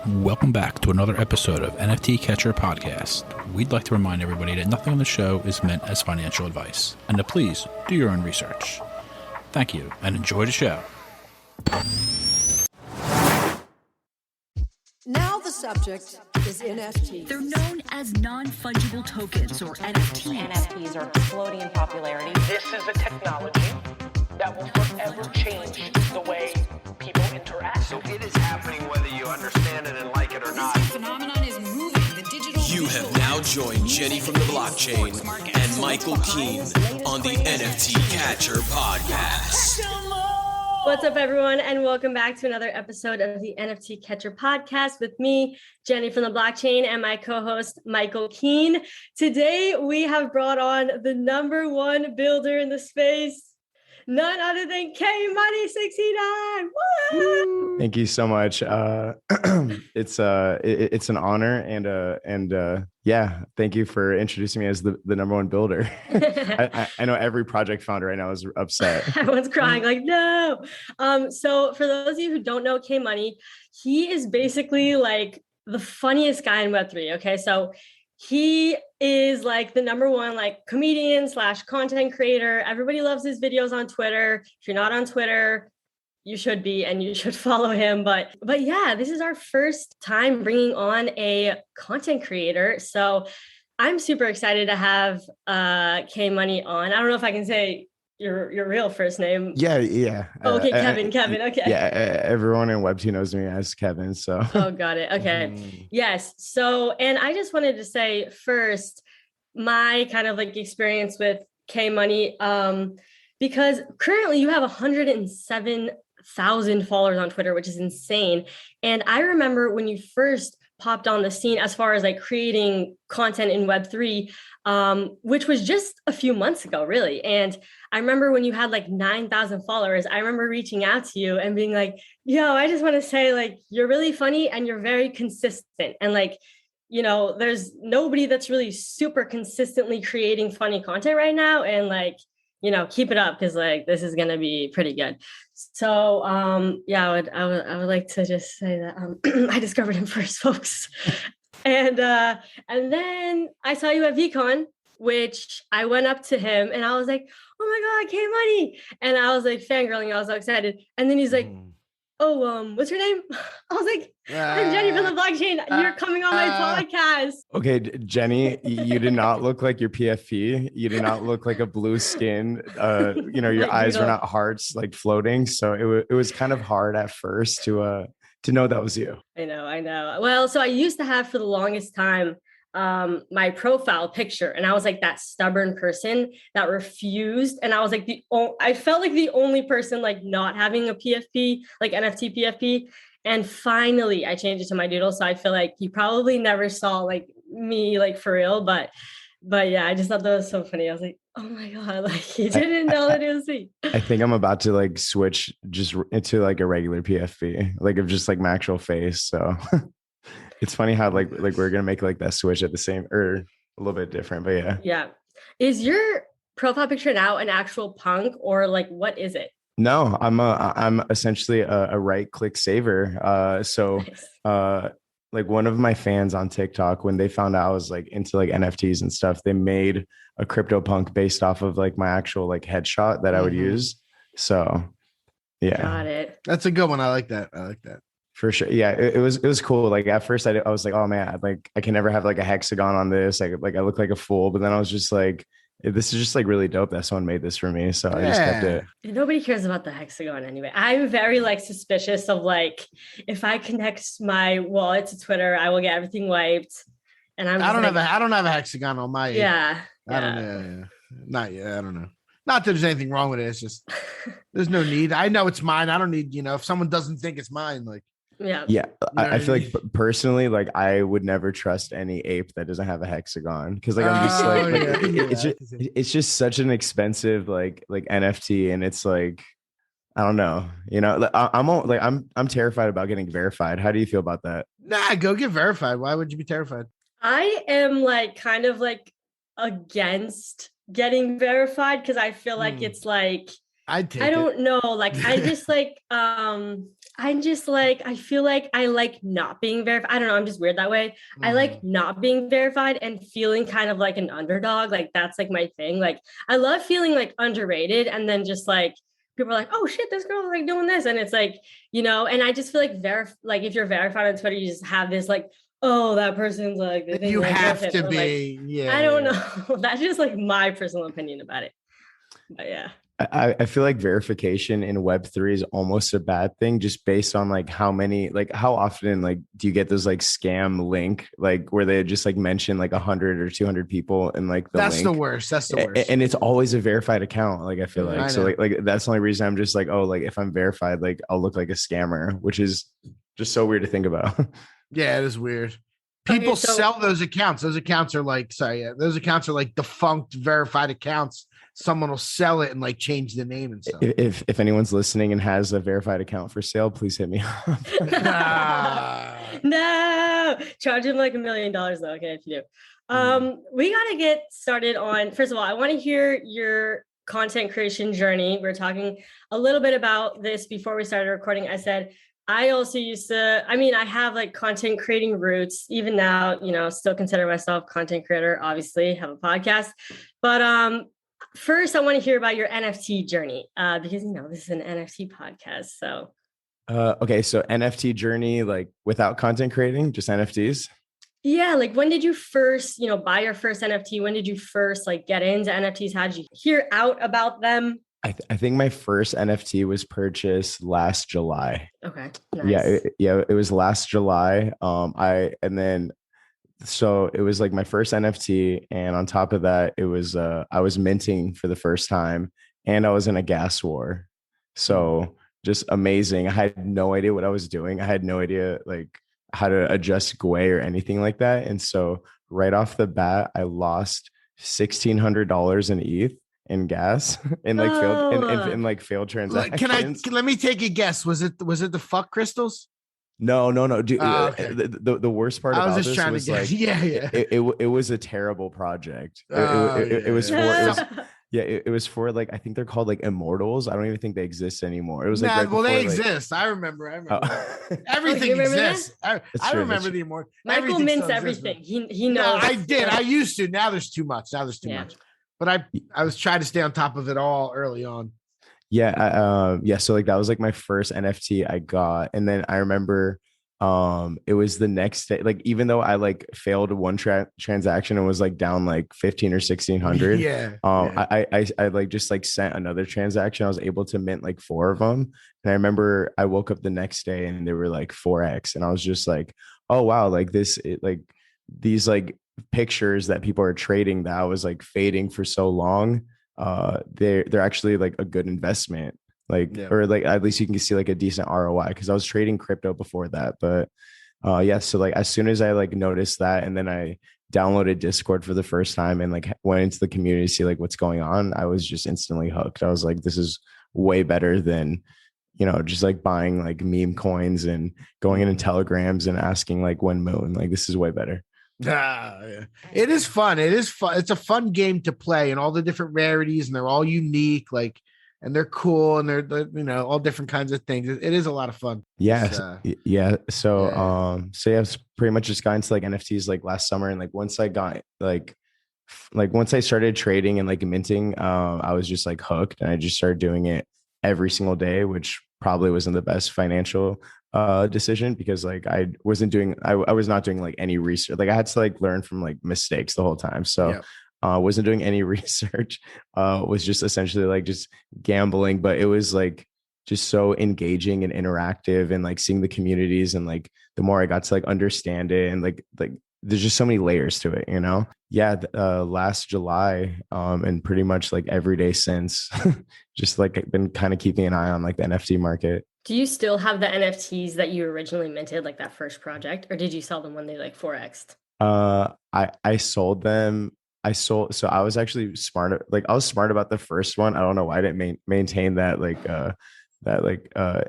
Welcome back to another episode of NFT Catcher Podcast. We'd like to remind everybody that nothing on the show is meant as financial advice, and to please do your own research. Thank you, and enjoy the show. Now the subject is NFTs. They're known as non-fungible tokens, or NFTs. NFTs are exploding in popularity. This is a technology that will forever change the way people interact. So it is happening whether you understand it and like it or not. This phenomenon is moving. The digital. You have now joined Jenny from the blockchain and Michael Keene on the NFT Catcher Podcast. What's up, everyone, and welcome back to another episode of the NFT Catcher Podcast with me, Jenny from the blockchain, and my co-host, Michael Keene. Today, we have brought on the number one builder in the space, none other than KMoney69. Woo! Thank you so much. It's an honor, and yeah, thank you for introducing me as the number one builder. I know every project founder right now is upset. Everyone's crying like, no. So for those of you who don't know KMoney, he is basically like the funniest guy in Web3. Okay, so he is like the number one like comedian / content creator. Everybody loves his videos on Twitter. If you're not on Twitter, you should be, and you should follow him. But yeah, this is our first time bringing on a content creator. So I'm super excited to have KMoney on. I don't know if I can say your real first name. Yeah. Okay, Kevin. Okay. Yeah, everyone in Web2 knows me as Kevin. So. Oh, got it. Okay. Yes. So, and I just wanted to say first, my kind of like experience with KMoney, because currently you have 107,000 followers on Twitter, which is insane. And I remember when you first popped on the scene as far as like creating content in Web3, which was just a few months ago, really. And I remember when you had like 9,000 followers, I remember reaching out to you and being like, yo, I just want to say like, you're really funny and you're very consistent. And like, you know, there's nobody that's really super consistently creating funny content right now. And like, you know, keep it up because like this is gonna be pretty good. So yeah, I would like to just say that I discovered him first, folks. And then I saw you at VCon, which I went up to him and I was like, oh my God, KMoney. And I was like fangirling, I was so excited. And then he's like, oh, what's your name? I was like, I'm Jenny from the blockchain. You're coming on my podcast. Okay, Jenny, you did not look like your PFP. You did not look like a blue skin. You know, your eyes were not hearts like floating. So it was kind of hard at first to know that was you. I know. Well, so I used to have for the longest time my profile picture, and I was like that stubborn person that refused, and I was like I felt like the only person like not having a PFP, like NFT PFP. And finally I changed it to my doodle, so I feel like you probably never saw like me like for real, but yeah, I just thought that was so funny. I was like, oh my God, like he didn't know that it was me. I think I'm about to like switch just into like a regular PFP, like of just like my actual face. So it's funny how like we're gonna make like that switch at the same or a little bit different, but yeah. Yeah. Is your profile picture now an actual punk or like what is it? No, I'm essentially a right click saver. So Nice. Like one of my fans on TikTok, when they found out I was like into like NFTs and stuff, they made a CryptoPunk based off of like my actual like headshot that I would use. So yeah. Got it. That's a good one. I like that. For sure. Yeah, it was cool. Like at first I was like, oh man, like I can never have like a hexagon on this. Like I look like a fool. But then I was just like, this is just like really dope that someone made this for me. So I just kept it. Nobody cares about the hexagon anyway. I'm very like suspicious of like, if I connect my wallet to Twitter, I will get everything wiped. And I don't have a hexagon on my. Yeah. I don't know. Not yet. I don't know. Not that there's anything wrong with it. It's just, there's no need. I know it's mine. I don't need, if someone doesn't think it's mine, like. Yeah. I feel like personally, like I would never trust any ape that doesn't have a hexagon. Cause like, I'm just it's just such an expensive, like NFT. And it's like, I don't know, I'm terrified about getting verified. How do you feel about that? Nah, go get verified. Why would you be terrified? I am like kind of like against getting verified because I feel like it's like I don't know, like I just like I'm just like, I feel like I like not being verified. I don't know. I'm just weird that way. I like not being verified and feeling kind of like an underdog. Like that's like my thing. Like I love feeling like underrated and then just like people are like, oh shit, this girl's like doing this. And it's like, and I just feel like if you're verified on Twitter, you just have this like, oh, that person's like, you have to be. Like, yeah. I don't know. That's just like my personal opinion about it. But yeah. I feel like verification in Web3 is almost a bad thing, just based on like how often like do you get those like scam link, like where they just like mention like 100 or 200 people and like that's link. the worst. That's the worst. And it's always a verified account. Like I feel like, so like that's the only reason I'm just like, oh, like if I'm verified, like I'll look like a scammer, which is just so weird to think about. Yeah, it is weird. People sell those accounts. Those accounts are like, those accounts are like defunct verified accounts. Someone will sell it and like change the name and stuff. If anyone's listening and has a verified account for sale, please hit me up. No, charge him like $1 million though. Okay, if you do. We gotta get started on. First of all, I want to hear your content creation journey. We're talking a little bit about this before we started recording. I said I also I have like content creating roots. Even now, still consider myself content creator. Obviously, have a podcast, but first, I want to hear about your NFT journey because this is an NFT podcast. So, okay, so NFT journey, like without content creating, just NFTs. Yeah, like when did you first, buy your first NFT? When did you first like get into NFTs? How did you hear out about them? I think my first NFT was purchased last July. Okay, nice. It was last July. So it was like my first NFT. And on top of that, it was, I was minting for the first time and I was in a gas war. So just amazing. I had no idea what I was doing. I had no idea like how to adjust GUI or anything like that. And so right off the bat, I lost $1,600 in ETH in gas and like failed transactions. Let me take a guess. Was it the fuck crystals? No, dude. Okay. The worst part about this was like, it was a terrible project. It was for like, I think they're called like immortals. I don't even think they exist anymore. It was like, they exist. I remember. Everything exists. I remember the immortal. Michael mints everything. He knows. No, I did. I used to. Now there's too much. Much. But I was trying to stay on top of it all early on. So like that was like my first NFT I got. And then I remember it was the next day, like even though I like failed one transaction and was like down like 15 or 1600. I like just like sent another transaction. I was able to mint like 4 of them. And I remember I woke up the next day and they were like 4x. And I was just like, oh wow, like these like pictures that people are trading that I was like fading for so long. They're actually like a good investment, or like at least you can see like a decent ROI, because I was trading crypto before that. But so like as soon as I like noticed that, and then I downloaded Discord for the first time and like went into the community to see like what's going on, I was just instantly hooked. I was like, this is way better than just like buying like meme coins and going into telegrams and asking like when moon. Like this is way better. It is fun. It's a fun game to play, and all the different rarities, and they're all unique, like, and they're cool, and they're all different kinds of things. It is a lot of fun. Yes. So it's pretty much just got into like NFTs like last summer. And like once I got like once I started trading and like minting, I was just like hooked, and I just started doing it every single day, which probably wasn't the best financial decision, because like I was not doing like any research. Like I had to like learn from like mistakes the whole time. So wasn't doing any research, was just essentially like just gambling. But it was like just so engaging and interactive, and like seeing the communities, and like the more I got to like understand it, and like there's just so many layers to it, last July, and pretty much like every day since, just like been kind of keeping an eye on like the NFT market. Do you still have the NFTs that you originally minted, like that first project, or did you sell them when they like 4x'd? I sold them. So I was actually smart. Like I was smart about the first one. I don't know why I didn't maintain that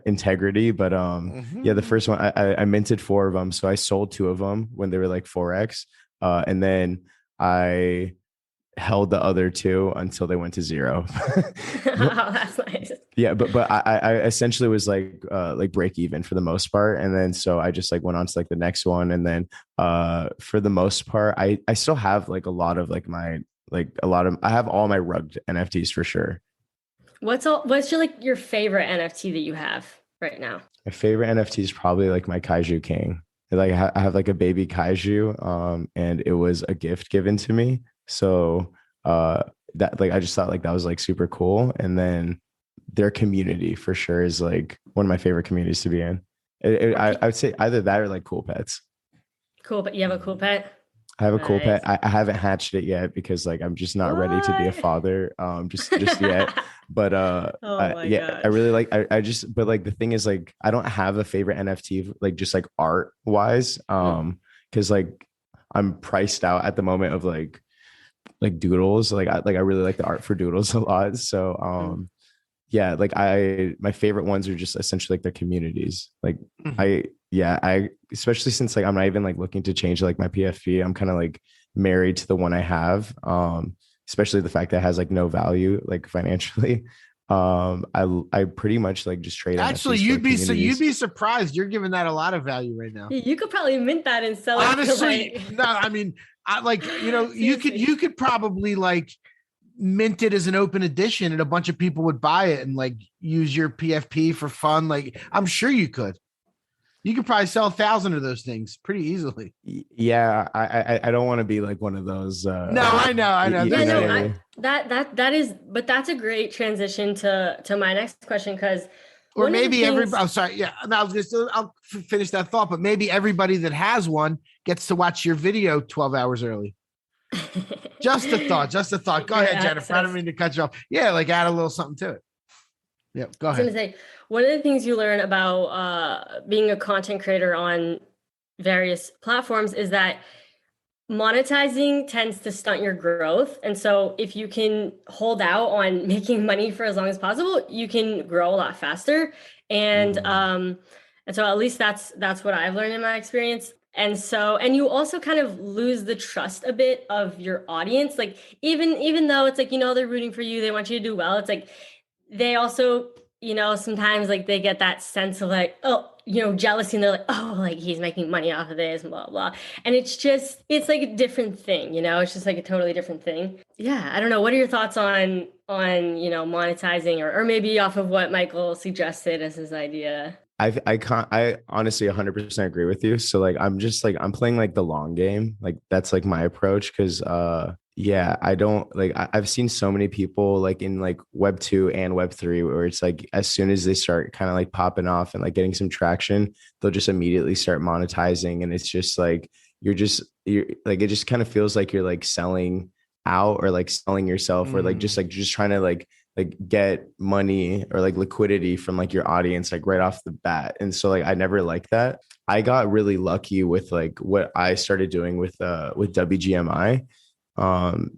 integrity, but the first one I minted 4 of them. So I sold 2 of them when they were like 4x. And then I held the other two until they went to zero. Oh, that's nice. Yeah, but I essentially was like break even for the most part, and then so I just like went on to like the next one, and then for the most part I still have like a lot of like my I have all my rugged NFTs for sure. What's your like your favorite NFT that you have right now? My favorite NFT is probably like my Kaiju King. Like I have like a baby Kaiju, and it was a gift given to me. So that like I just thought like that was like super cool. And then their community for sure is like one of my favorite communities to be in. I would say either that or like cool pets. Cool, but you have a cool pet? I have a cool Nice. pet. I haven't hatched it yet because like I'm just not ready to be a What? father just yet. But Oh my yeah, gosh. I really like I just but like the thing is like I don't have a favorite NFT like just like art wise. Because like I'm priced out at the moment of like doodles. Like I really like the art for doodles a lot. So yeah, like my favorite ones are just essentially like the communities. Like I especially since like I'm not even like looking to change like my PFP. I'm kind of like married to the one I have. Especially the fact that it has like no value like financially. I pretty much like just trade. Actually, you'd be surprised. You're giving that a lot of value right now. You could probably mint that and sell it. Honestly, no, I mean, I like, you could probably like mint it as an open edition and a bunch of people would buy it and like use your PFP for fun. Like, I'm sure you could probably sell 1,000 of those things pretty easily. Yeah. I don't want to be like one of those. No, I know. Yeah, no, that is, but that's a great transition to my next question. Or maybe I'm sorry. Yeah. No, I'll finish that thought, but maybe everybody that has one gets to watch your video 12 hours early. Just a thought. Go ahead, Jennifer. I don't mean to cut you off. Yeah. Like add a little something to it. Yeah. Go ahead. I was going to say, one of the things you learn about being a content creator on various platforms is that monetizing tends to stunt your growth. And so if you can hold out on making money for as long as possible, you can grow a lot faster. And so at least that's what I've learned in my experience. And you also kind of lose the trust a bit of your audience. Like even though it's like, they're rooting for you, they want you to do well. It's like, they also, sometimes like they get that sense of like, jealousy, and they're like, oh, like he's making money off of this and blah, blah. And it's like a different thing, it's just like a totally different thing. Yeah. I don't know. What are your thoughts on, monetizing or maybe off of what Michael suggested as his idea? I honestly 100% agree with you. So like, I'm just like, I'm playing like the long game. Like that's like my approach. Cause, yeah, I don't like, I've seen so many people like in like Web2 and Web3 where it's like, as soon as they start kind of like popping off and like getting some traction, they'll just immediately start monetizing. And it's just like, you're like, it just kind of feels like you're like selling out or like selling yourself or like just trying to like get money or like liquidity from like your audience, like right off the bat. And so like, I never liked that. I got really lucky with like what I started doing with WGMI.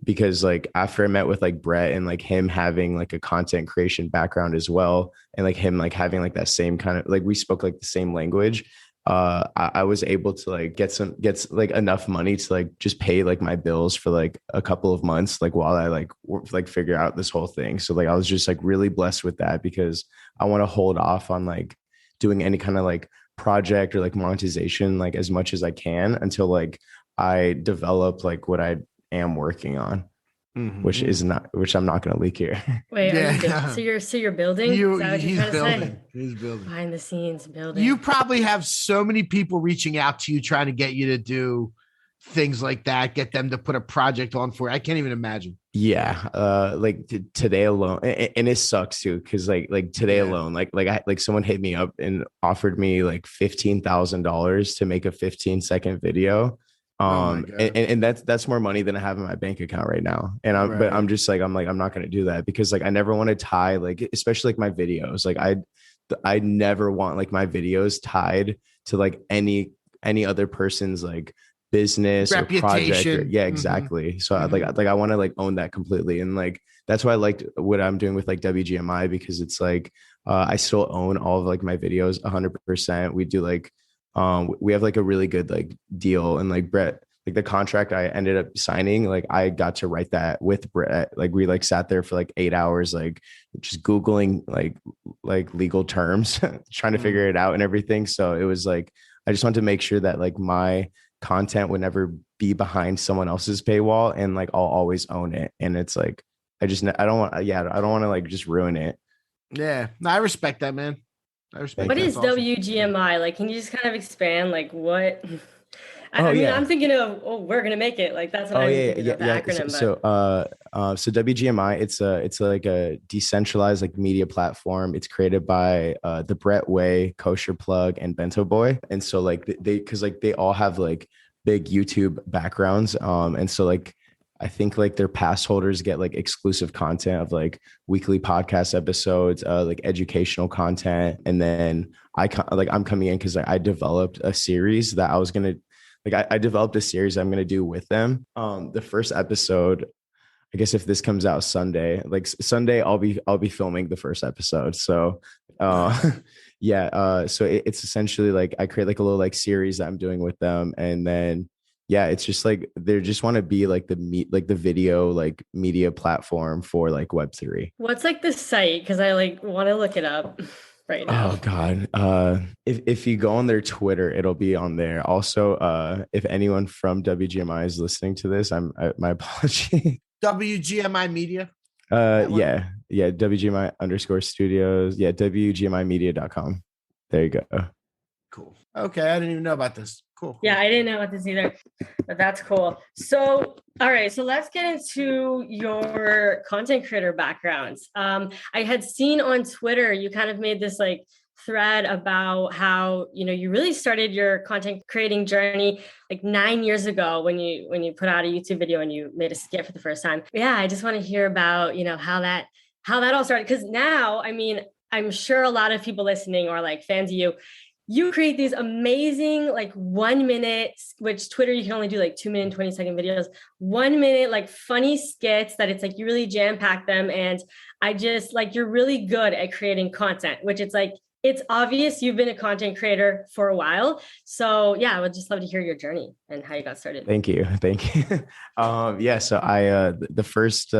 Because like after I met with like Brett and like him having like a content creation background as well, and like him like having like that same kind of like we spoke like the same language, I was able to like get like enough money to like just pay like my bills for like a couple of months, like while I like figure out this whole thing. So like I was just like really blessed with that because I want to hold off on like doing any kind of like project or like monetization like as much as I can until like I develop like what I am working on, which I'm not going to leak here. Wait, so you're building? He's building behind the scenes building. You probably have so many people reaching out to you trying to get you to do things like that, get them to put a project on for it. I can't even imagine. Yeah, like today alone, and it sucks too because like today alone, like someone hit me up and offered me like $15,000 to make a 15-second video. And that's more money than I have in my bank account right now. And but I'm just like, I'm not going to do that because like, I never want to tie like, especially like my videos. Like I never want like my videos tied to like any other person's like business reputation. Or project. Exactly. So I want to like own that completely. And like, that's why I liked what I'm doing with like WGMI because it's like, I still own all of like my videos 100%. We do like, we have like a really good like deal and like Brett the contract I ended up signing, like I got to write that with Brett. Like we like sat there for like 8 hours, like just Googling like legal terms, trying to figure it out and everything. So it was like, I just wanted to make sure that like my content would never be behind someone else's paywall, and like I'll always own it. And it's like, I don't want to like just ruin it. Yeah. No, I respect that, man. I respect What that. is Awesome. WGMI? Like, can you just kind of expand like what? I mean, I'm thinking of, we're gonna make it. Like that's what I'm thinking of the acronym. So WGMI, it's like a decentralized like media platform. It's created by the Brett Way, Kosher Plug, and Bento Boy. And so like because like they all have like big YouTube backgrounds. And so like I think like their pass holders get like exclusive content of like weekly podcast episodes, like educational content. And then I'm coming in because I developed a series that I was gonna like I developed a series I'm gonna do with them. The first episode, I guess if this comes out Sunday, like Sunday, I'll be filming the first episode. So so it's essentially like I create like a little like series that I'm doing with them, and then it's just like they just want to be like the video like media platform for like Web3. What's like the site? Because I like want to look it up right now. Oh God. If you go on their Twitter, it'll be on there. Also, if anyone from WGMI is listening to this, my apology. WGMI Media. WGMI_studios. WGMImedia.com. There you go. Cool. Okay. I didn't even know about this. Cool. Yeah, I didn't know about this either, but that's cool. So, all right. So let's get into your content creator backgrounds. I had seen on Twitter, you kind of made this like thread about how, you really started your content creating journey like 9 years ago when you put out a YouTube video and you made a skit for the first time. Yeah. I just want to hear about, how that all started. Cause now, I mean, I'm sure a lot of people listening are like fans of you. You create these amazing, like 1 minute, which Twitter, you can only do like 2 minute, 20-second videos, 1 minute, like funny skits that it's like, you really jam pack them. And I just like, you're really good at creating content, which it's like, it's obvious you've been a content creator for a while. So yeah, I would just love to hear your journey and how you got started. Thank you. So I, the first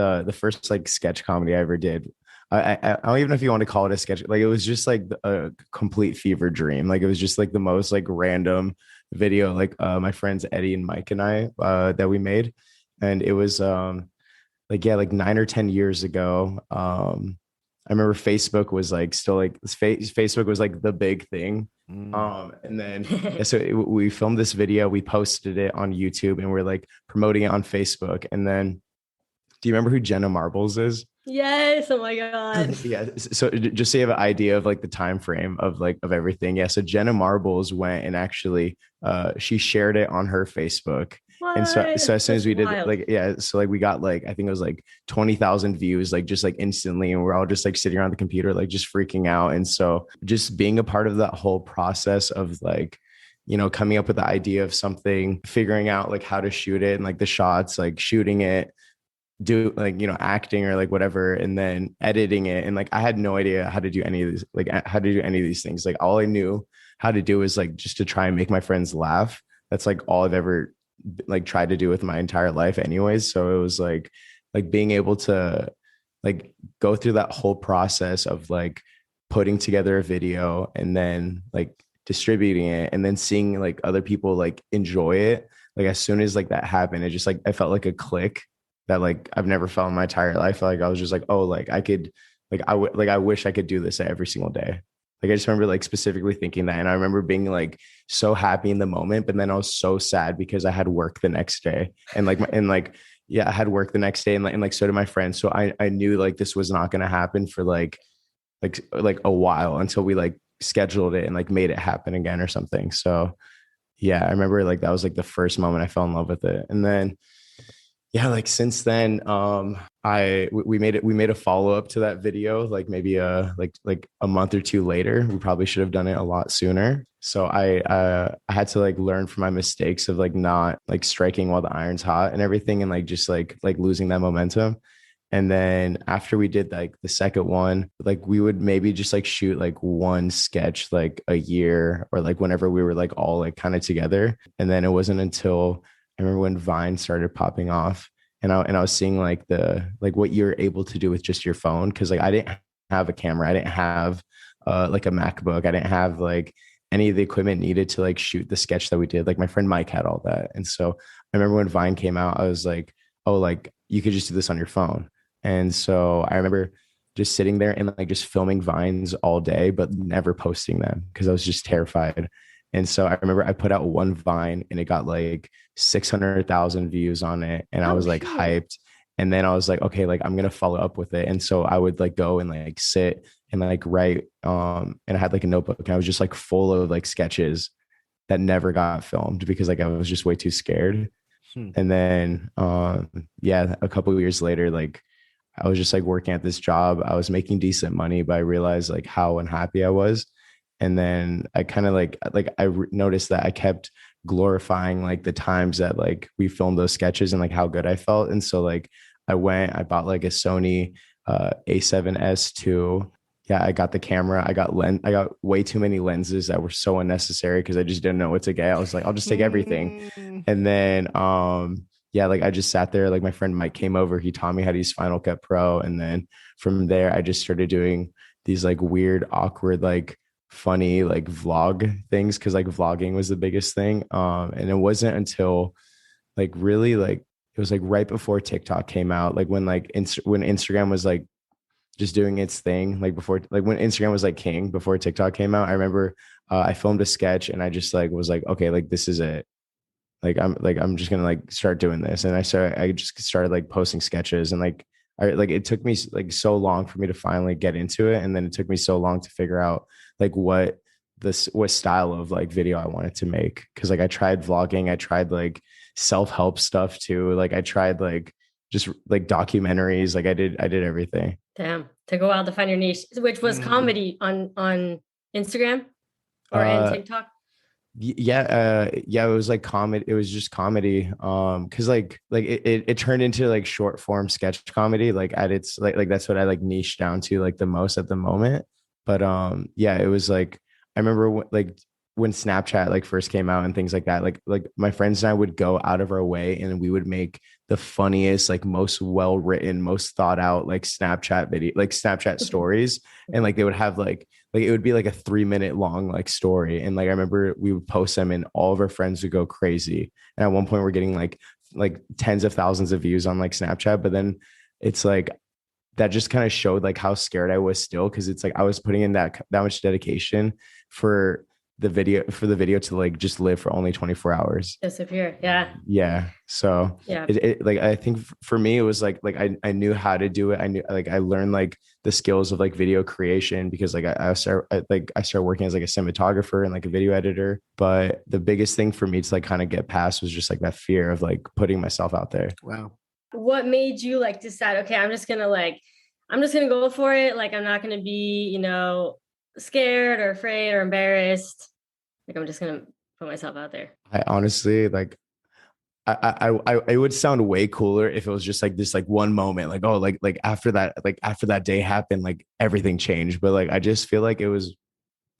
like sketch comedy I ever did, I don't even know if you want to call it a sketch. Like it was just like a complete fever dream. Like it was just like the most like random video, like my friends Eddie and Mike and I that we made. And it was like 9 or 10 years ago. I remember Facebook was like still like Facebook was like the big thing. And then we filmed this video, we posted it on YouTube, and we're like promoting it on Facebook. And then do you remember who Jenna Marbles is? Yes. Oh my God. Yeah. So just so you have an idea of like the time frame of everything. Yeah. So Jenna Marbles went and actually she shared it on her Facebook. What? And so as soon as we did so like we got like, I think it was like 20,000 views, like just like instantly. And we're all just like sitting around the computer, like just freaking out. And so just being a part of that whole process of like, coming up with the idea of something, figuring out like how to shoot it and like the shots, like shooting it, do like acting or like whatever, and then editing it. And like I had no idea how to do any of these things. Like all I knew how to do is like just to try and make my friends laugh. That's like all I've ever like tried to do with my entire life anyways. So it was like being able to like go through that whole process of like putting together a video and then like distributing it and then seeing like other people like enjoy it. Like as soon as like that happened, it just like I felt like a click that like I've never felt in my entire life. Like I was just like, oh, like I could, like I wish I could do this every single day. Like I just remember like specifically thinking that, and I remember being like so happy in the moment, but then I was so sad because I had work the next day, and I had work the next day, and like so did my friends. So I knew like this was not going to happen for like a while until we like scheduled it and like made it happen again or something. So yeah, I remember like that was like the first moment I fell in love with it, and then. Yeah, like since then, we made a follow up to that video, like maybe like a month or two later. We probably should have done it a lot sooner. So I had to like learn from my mistakes of like not like striking while the iron's hot and everything, and like just like losing that momentum. And then after we did like the second one, like we would maybe just like shoot like one sketch like a year or like whenever we were like all like kind of together. And then it wasn't until I remember when Vine started popping off, and I was seeing like what you're able to do with just your phone. Cause like I didn't have a camera. I didn't have like a MacBook. I didn't have like any of the equipment needed to like shoot the sketch that we did. Like my friend Mike had all that. And so I remember when Vine came out, I was like, oh, like you could just do this on your phone. And so I remember just sitting there and like just filming Vines all day, but never posting them because I was just terrified. And so I remember I put out one Vine and it got like 600,000 views on it. And I was like hyped. And then I was like, okay, like I'm going to follow up with it. And so I would like go and like sit and like write. And I had like a notebook and I was just like full of like sketches that never got filmed because like I was just way too scared. And then, yeah, a couple of years later, like I was just like working at this job. I was making decent money, but I realized like how unhappy I was. And then I kind of noticed that I kept glorifying like the times that like we filmed those sketches and like how good I felt. And so like I bought like a Sony A7S II. Yeah, I got the camera. I got way too many lenses that were so unnecessary because I just didn't know what to get. I was like, I'll just take everything. And then yeah, like I just sat there. Like my friend Mike came over. He taught me how to use Final Cut Pro. And then from there, I just started doing these like weird, awkward, like funny like vlog things because like vlogging was the biggest thing. And it wasn't until like really like it was like right before TikTok came out, like when like when Instagram was like just doing its thing, like before, like when Instagram was like king before TikTok came out. I remember I filmed a sketch and I just like was like, okay, like this is it. I'm just gonna like start doing this. And I just started like posting sketches and like it took me like so long for me to finally get into it. And then it took me so long to figure out like what style of like video I wanted to make. Cause like I tried vlogging, I tried like self-help stuff too. Like I tried like just like documentaries. Like I did everything. Damn, took a while to find your niche, which was comedy on Instagram and TikTok. Yeah, it was like comedy. It was just comedy. Because like it turned into like short form sketch comedy. Like at its like that's what I like niche down to like the most at the moment. But yeah, it was like I remember when Snapchat like first came out and things like that. Like my friends and I would go out of our way and we would make the funniest, like most well written, most thought out like Snapchat video, like Snapchat stories, and like they would have like it would be like a 3-minute long like story, and like I remember we would post them and all of our friends would go crazy. And at one point we're getting like tens of thousands of views on like Snapchat, but then it's like that just kind of showed like how scared I was still, because it's like I was putting in that much dedication for the video to like just live for only 24 hours, disappear. Yeah. So yeah, it like I think for me it was like I knew how to do it. I knew like I learned like the skills of like video creation because like I started working as like a cinematographer and like a video editor. But the biggest thing for me to like kind of get past was just like that fear of like putting myself out there. Wow. What made you like decide, okay, I'm just gonna go for it, like I'm not gonna be scared or afraid or embarrassed, like I'm just gonna put myself out there? I honestly like I it would sound way cooler if it was just like this like one moment, like oh like after that day happened, like everything changed. But like I just feel like it was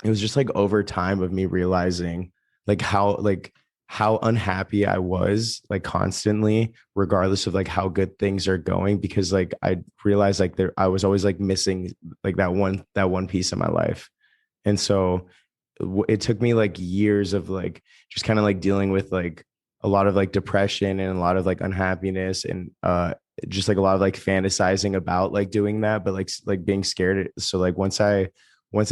just like over time of me realizing like how unhappy I was like constantly, regardless of like how good things are going, because like I realized like I was always like missing like that one piece of my life. And so it took me like years of like just kind of like dealing with like a lot of like depression and a lot of like unhappiness and just like a lot of like fantasizing about like doing that, but like being scared. So like once I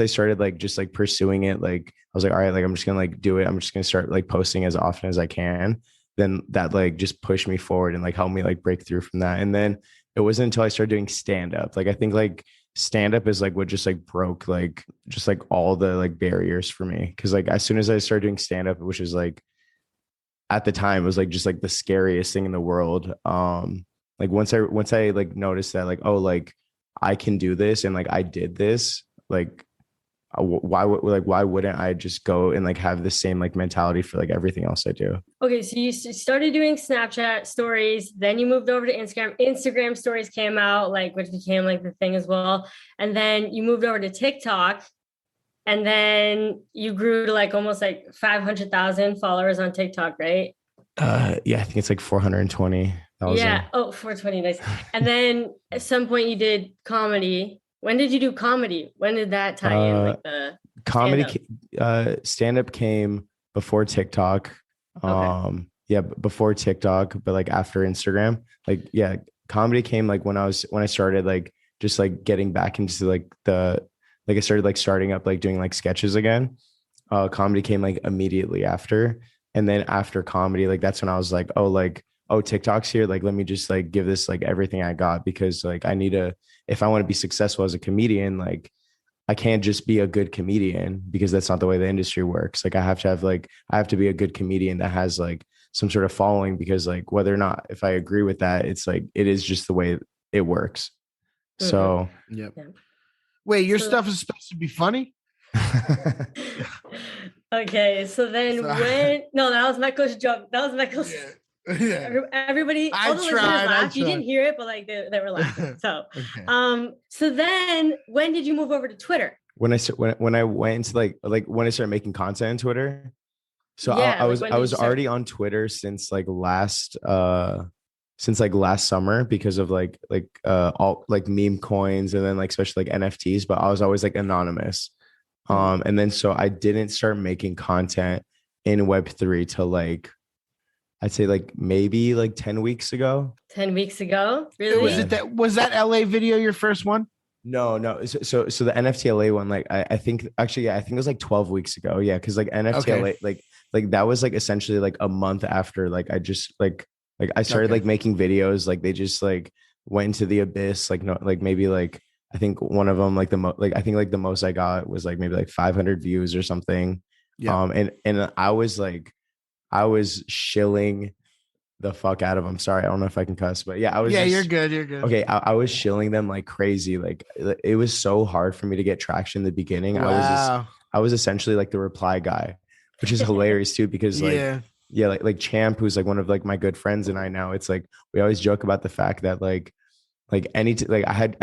started like just like pursuing it, like I was like, all right, like I'm just gonna like do it. I'm just gonna start like posting as often as I can. Then that like just pushed me forward and like helped me like break through from that. And then it wasn't until I started doing stand up. Like I think like stand up is like what just like broke like just like all the like barriers for me. Cause like as soon as I started doing stand up, which is like at the time it was like just like the scariest thing in the world. Like once I like noticed that like, oh, like I can do this and like I did this, like why wouldn't I just go and like have the same like mentality for like everything else I do? Okay, so you started doing Snapchat stories, then you moved over to Instagram. Instagram stories came out, like which became like the thing as well, and then you moved over to TikTok, and then you grew to like almost like 500,000 followers on TikTok, right? Yeah, I think it's like 420,000. Yeah. Oh, 420. Nice. And then at some point you did comedy. When did you do comedy? When did that tie in? Like the Comedy, stand-up came before TikTok. Okay. Yeah, before TikTok, but like after Instagram. Like, yeah, comedy came like when I started like just like getting back into like I started like starting up like doing like sketches again. Comedy came like immediately after. And then after comedy, like that's when I was like, oh, TikTok's here. Like, let me just like give this like everything I got, because like I need to, if I want to be successful as a comedian, like I can't just be a good comedian, because that's not the way the industry works. Like I have to be a good comedian that has like some sort of following, because like whether or not, if I agree with that, it's like, it is just the way it works. So, yep. Wait, your stuff is supposed to be funny? Okay, so then no, that was Michael's joke. That was Michael's. Yeah. Everybody, all the listeners laughed. You didn't hear it, but like they were laughing. So, so then when did you move over to Twitter? When I went into like when I started making content on Twitter. So yeah, I was already on Twitter since last summer, because of all like meme coins, and then like especially like NFTs, but I was always like anonymous. And then so I didn't start making content in Web3 till like I'd say like maybe like 10 weeks ago. 10 weeks ago? Really? Was that LA video your first one? No. So the NFT LA one, like I think actually, yeah, I think it was like 12 weeks ago. Yeah. Cause like NFT LA, like that was like essentially like a month after, like I just like I started like making videos, like they just like went into the abyss. Like, no, like maybe like, I think one of them, like I think like the most I got was like maybe like 500 views or something. Yeah. And I was shilling the fuck out of them. Sorry, I don't know if I can cuss, but yeah, I was. Yeah, you're good. You're good. Okay, I was shilling them like crazy. Like it was so hard for me to get traction in the beginning. Wow. I was essentially like the reply guy, which is hilarious too, because like Champ, who's like one of like my good friends, and I now, it's like we always joke about the fact that I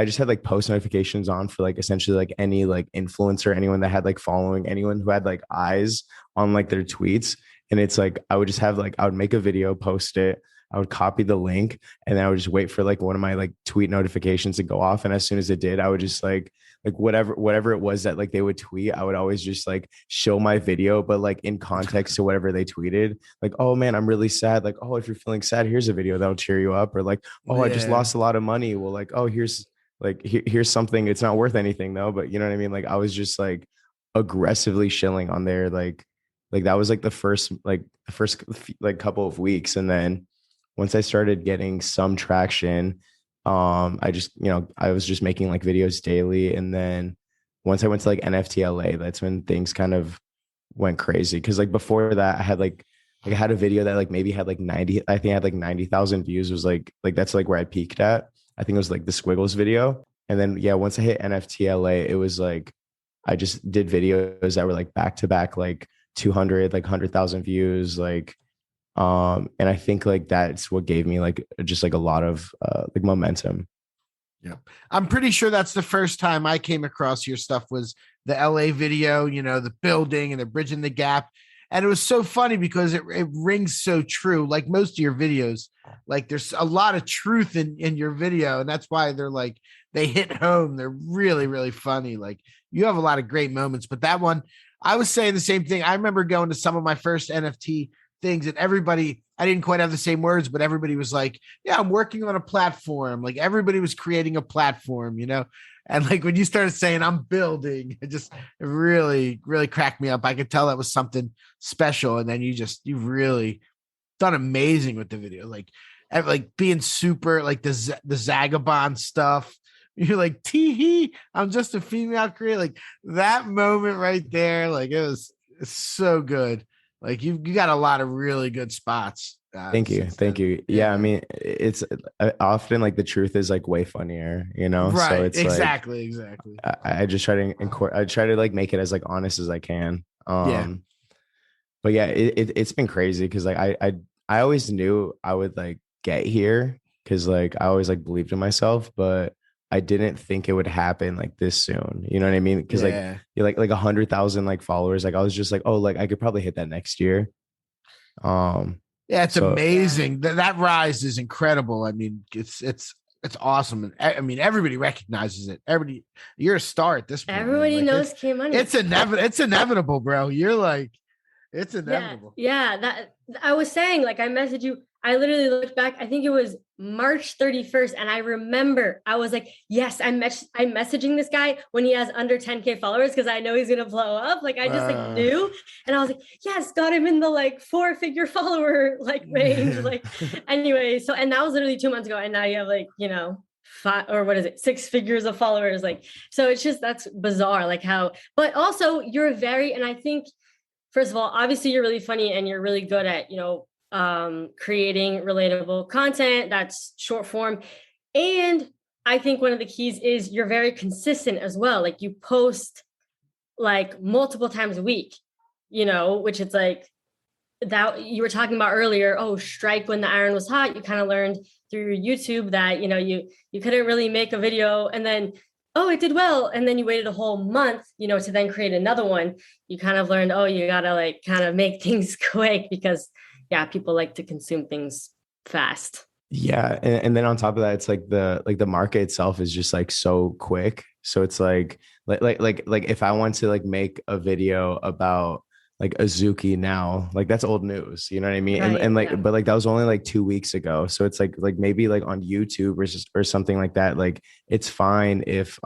just had like post notifications on for like essentially like any like influencer, anyone that had like following, anyone who had like eyes on like their tweets. And it's like, I would just have like, I would make a video, post it, I would copy the link, and then I would just wait for like one of my like tweet notifications to go off. And as soon as it did, I would just like whatever it was that like they would tweet, I would always just like show my video, but like in context to whatever they tweeted. Like, oh man, I'm really sad. Like, oh, if you're feeling sad, here's a video that'll cheer you up. Or like, oh, I just lost a lot of money. Well, like, oh, here's something. It's not worth anything though, but you know what I mean? Like I was just like aggressively shilling on there. Like that was like the first couple of weeks. And then once I started getting some traction, I just, I was just making like videos daily. And then once I went to like NFT LA, that's when things kind of went crazy. Cause like before that I had a video that like maybe had like 90,000 views. It was like that's like where I peaked at. I think it was like the Squiggles video. And then, yeah, once I hit NFT LA, it was like, I just did videos that were like back to back, like 200, like 100,000 views. Like, and I think like that's what gave me like just like a lot of like momentum. Yeah. I'm pretty sure that's the first time I came across your stuff was the LA video, the building and the bridging the gap. And it was so funny because it rings so true. Like most of your videos, like there's a lot of truth in your video. And that's why they're like, they hit home. They're really, really funny. Like you have a lot of great moments, but that one, I was saying the same thing. I remember going to some of my first NFT things and everybody, I didn't quite have the same words, but everybody was like, yeah, I'm working on a platform. Like everybody was creating a platform, And like when you started saying I'm building, it really, really cracked me up. I could tell that was something special. And then you really done amazing with the video. Like being super like the Zagabond stuff. You're like, tee-hee, I'm just a female creator. Like that moment right there, like it's so good. Like you got a lot of really good spots. Thank you. Yeah, I mean, it's often like the truth is like way funnier, Right. So it's exactly. I just try to like make it as like honest as I can. But yeah, it's been crazy because like I always knew I would like get here because like I always like believed in myself, but I didn't think it would happen like this soon. You know what I mean? Because like you're like 100,000 like followers. Like I was just like, oh, like I could probably hit that next year. Yeah, it's amazing. That rise is incredible. I mean, it's awesome. And I mean, everybody recognizes it. Everybody, you're a star at this point. Everybody knows KMoney. It's inevitable, bro. You're like, it's inevitable. Yeah, that I was saying, like, I messaged you. I literally looked back. I think it was March 31st. And I remember I was like, yes, I'm messaging this guy when he has under 10K followers because I know he's going to blow up. Like, I just like knew. And I was like, yes, got him in the like 4-figure follower like range. Like, anyway. So, and that was literally 2 months ago. And now you have like, 6 figures of followers. Like, so it's just, that's bizarre. Like how, but also you're and I think, first of all, obviously you're really funny and you're really good at, creating relatable content that's short form. And I think one of the keys is you're very consistent as well. Like you post like multiple times a week, which it's like that you were talking about earlier. Oh, strike when the iron was hot. You kind of learned through your YouTube that, you couldn't really make a video and then, oh, it did well. And then you waited a whole month, to then create another one. You kind of learned, oh, you got to like kind of make things quick because people like to consume things fast. Yeah. And then on top of that, it's like the market itself is just like so quick. So it's like if I want to like make a video about like Azuki now, like that's old news, you know what I mean? Right, but like that was only like 2 weeks ago. So it's like maybe like on YouTube or something like that. Like it's fine if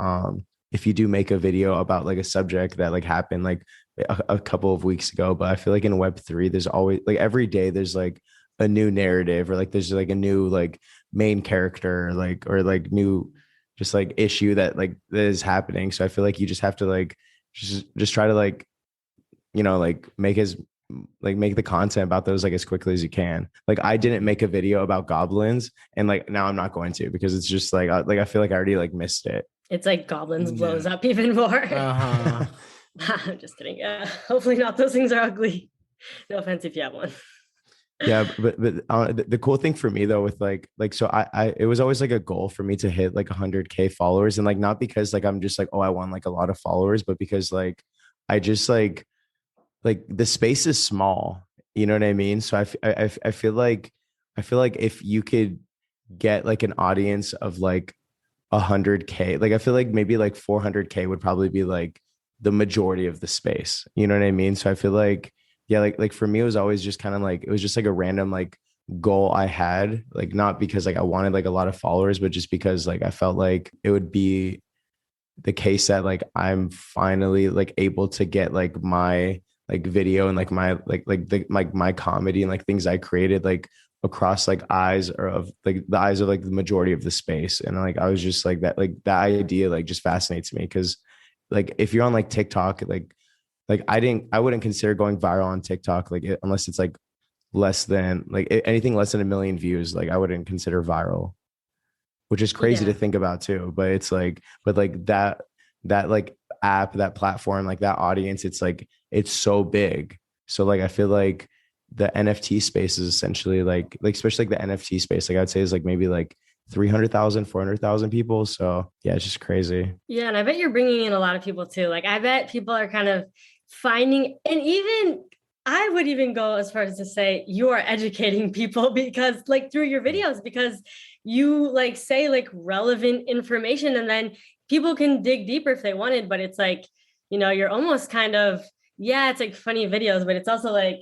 you do make a video about like a subject that like happened like a couple of weeks ago, but I feel like in Web3, there's always like every day there's like a new narrative or like there's like a new like main character like or like new just like issue that is happening. So I feel like you just have to like just try to like make the content about those like as quickly as you can. Like I didn't make a video about goblins and like now I'm not going to because it's just like I feel like I already like missed it. It's like goblins blows up even more. Uh-huh. I'm just kidding. Hopefully not. Those things are ugly. No offense if you have one. Yeah, but the cool thing for me though with like so I it was always like a goal for me to hit like 100K followers, and like not because like I'm just like, oh, I want like a lot of followers, but because like I just like the space is small, you know what I mean? So I feel like if you could get like an audience of like 100K, like I feel like maybe like 400K would probably be like the majority of the space, you know what I mean? So I feel like, yeah, like for me, it was always just kind of like, it was just like a random like goal I had, like not because like I wanted like a lot of followers, but just because like I felt like it would be the case that like I'm finally like able to get like my like video and like my my comedy and like things I created like across like eyes or of like the eyes of like the majority of the space. And like I was just like that idea like just fascinates me because like if you're on like TikTok, like I wouldn't consider going viral on TikTok like unless it's like less than like anything less than 1 million views, like I wouldn't consider viral, which is crazy to think about too. But it's like, but like that like app, that platform, like that audience, it's like, it's so big. So like, I feel like the NFT space is essentially like especially like the NFT space, like I would say is like maybe like 300,000, 400,000 people. So yeah, it's just crazy. Yeah. And I bet you're bringing in a lot of people too. Like I bet people are kind of finding, and even I would even go as far as to say you are educating people because like through your videos, because you like say like relevant information and then people can dig deeper if they wanted, but it's like, you're almost kind of, it's like funny videos, but it's also like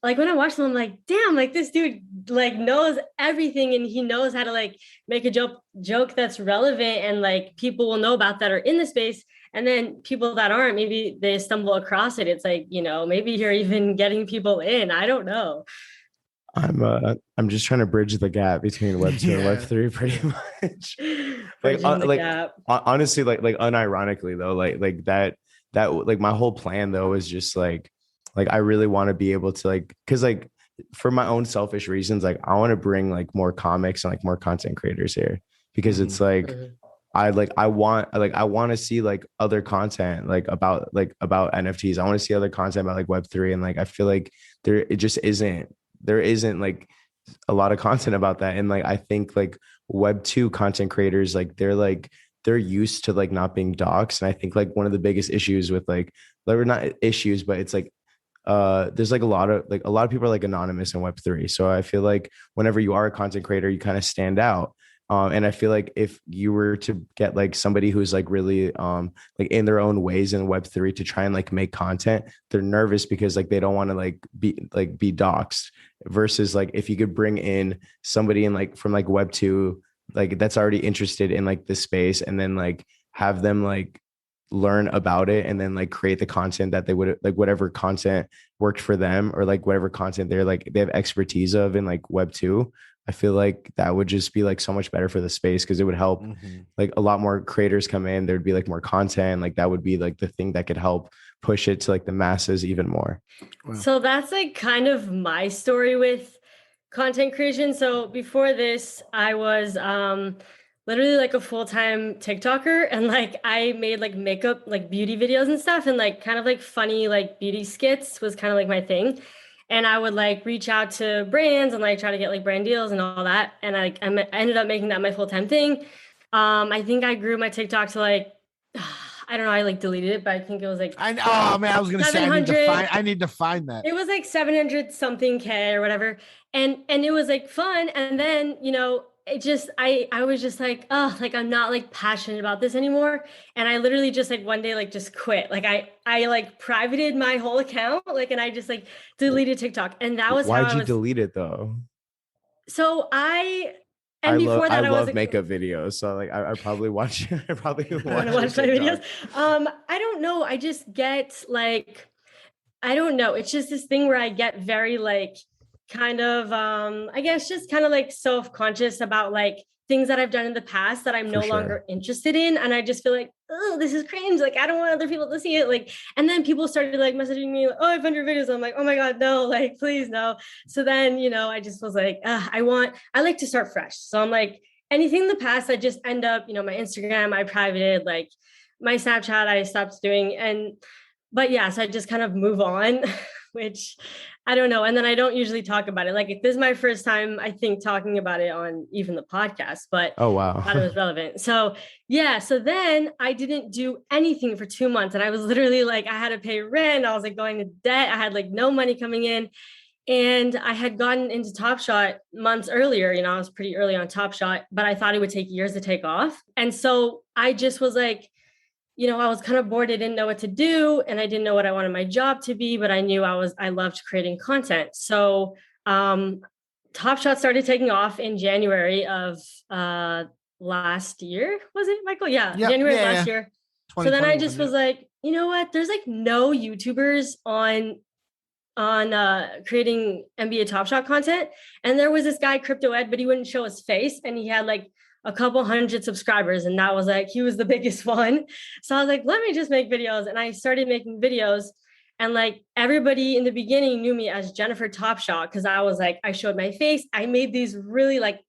when I watch them, I'm like, damn, like this dude like knows everything and he knows how to like make a joke that's relevant and like people will know about that are in the space. And then people that aren't, maybe they stumble across it. It's like, maybe you're even getting people in. I don't know. I'm just trying to bridge the gap between Web 2 and Web 3 pretty much. Honestly, like unironically though, like that like my whole plan though is just like I really want to be able to like, cause like for my own selfish reasons, like I want to bring like more comics and like more content creators here because it's like, I want to see like other content, like about NFTs. I want to see other content about like Web3. And like, I feel like there isn't like a lot of content about that. And like, I think like Web2 content creators, like they're used to like not being doxxed. And I think like one of the biggest issues with like, not issues, but it's like there's like a lot of people are like anonymous in Web3. So I feel like whenever you are a content creator, you kind of stand out. And I feel like if you were to get like somebody who's like really like in their own ways in Web3 to try and like make content, they're nervous because like they don't want to be doxxed, versus like if you could bring in somebody in like from like Web2, like that's already interested in like the space, and then like have them like learn about it and then like create the content that they would like, whatever content worked for them, or like whatever content they're like they have expertise of in like Web2. I feel like that would just be like so much better for the space, because it would help like a lot more creators come in. There'd be like more content. Like that would be like the thing that could help push it to like the masses even more. Wow. So that's like kind of my story with content creation. So before this, I was literally like a full-time TikToker, and like I made like makeup, like beauty videos and stuff, and like kind of like funny like beauty skits was kind of like my thing. And I would like reach out to brands and like try to get like brand deals and all that. And I ended up making that my full-time thing. I think I grew my TikTok to like, I don't know, I like deleted it, but I think it was like, oh man, I was gonna say I need to find that. It was like 700 something K or whatever. And it was like fun. And then, you know, it just, I was just like, oh, like I'm not like passionate about this anymore. And I literally just like one day, like just quit. Like I like privated my whole account, like, and I just like deleted TikTok. And that was why'd you delete it though? So before that, I love makeup videos. So like I probably watch I probably watch my videos. I don't know. I just get like, I don't know. It's just this thing where I get very like kind of I guess just kind of like self-conscious about like things that I've done in the past that I'm no longer interested in. And I just feel like, oh, this is cringe. Like, I don't want other people to see it. Like, and then people started like messaging me, like, oh, I found your videos. I'm like, oh my God, no, like, please, no. So then, you know, I just was like, I like to start fresh. So I'm like, anything in the past, I just end up, you know, my Instagram, I privated, like my Snapchat, I stopped doing. But yeah, so I just kind of move on, which I don't know. And then I don't usually talk about it. Like this is my first time, I think, talking about it on even the podcast, but oh, wow. I thought it was relevant. So yeah. So then I didn't do anything for 2 months, and I was literally like, I had to pay rent. I was like going to debt. I had like no money coming in, and I had gotten into Top Shot months earlier. You know, I was pretty early on Top Shot, but I thought it would take years to take off. And so I just was like, you know, I was kind of bored. I didn't know what to do, and I didn't know what I wanted my job to be, but I knew I loved creating content. So Top Shot started taking off in January of last year. Was it, Michael? Yeah, January last year. So then I just was like, you know what? There's like no YouTubers on creating NBA Top Shot content. And there was this guy, Crypto Ed, but he wouldn't show his face, and he had like a couple hundred subscribers, and that was like, he was the biggest one. So I was like, let me just make videos. And I started making videos, and like everybody in the beginning knew me as Jennifer Top Shot, because I was like, I showed my face. I made these really like,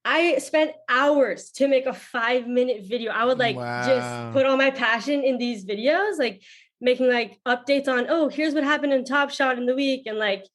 I spent hours to make a 5-minute video. I would like just put all my passion in these videos, like making like updates on, oh, here's what happened in Top Shot in the week. And like,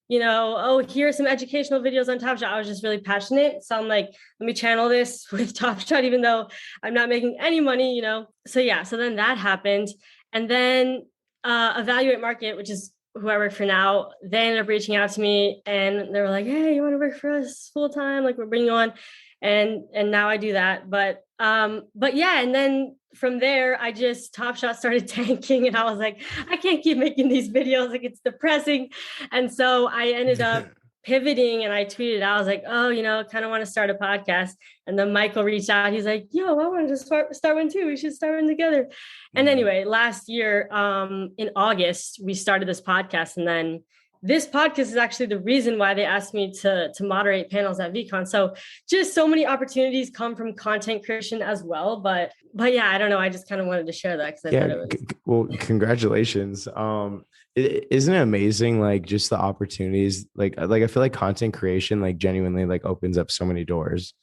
you know, oh, here's some educational videos on Top Shot. I was just really passionate. So I'm like, let me channel this with Top Shot, even though I'm not making any money, you know? So yeah, so then that happened. And then Evaluate Market, which is who I work for now, they ended up reaching out to me, and they were like, hey, you want to work for us full time? Like, we're bringing you on. And now I do that. But yeah, and then from there, I just Top Shot started tanking, and I was like, I can't keep making these videos. Like, it's depressing. And so I ended up pivoting, and I tweeted, I was like, oh, you know, kind of want to start a podcast. And then Michael reached out. He's like, yo, I want to start one too. We should start one together. And anyway, last year, in August, we started this podcast. And then this podcast is actually the reason why they asked me to moderate panels at VCon. So just so many opportunities come from content creation as well. But yeah, I don't know. I just kind of wanted to share that, because I thought it was. Well, congratulations. Isn't it amazing? Like just the opportunities, like I feel like content creation, like genuinely like opens up so many doors.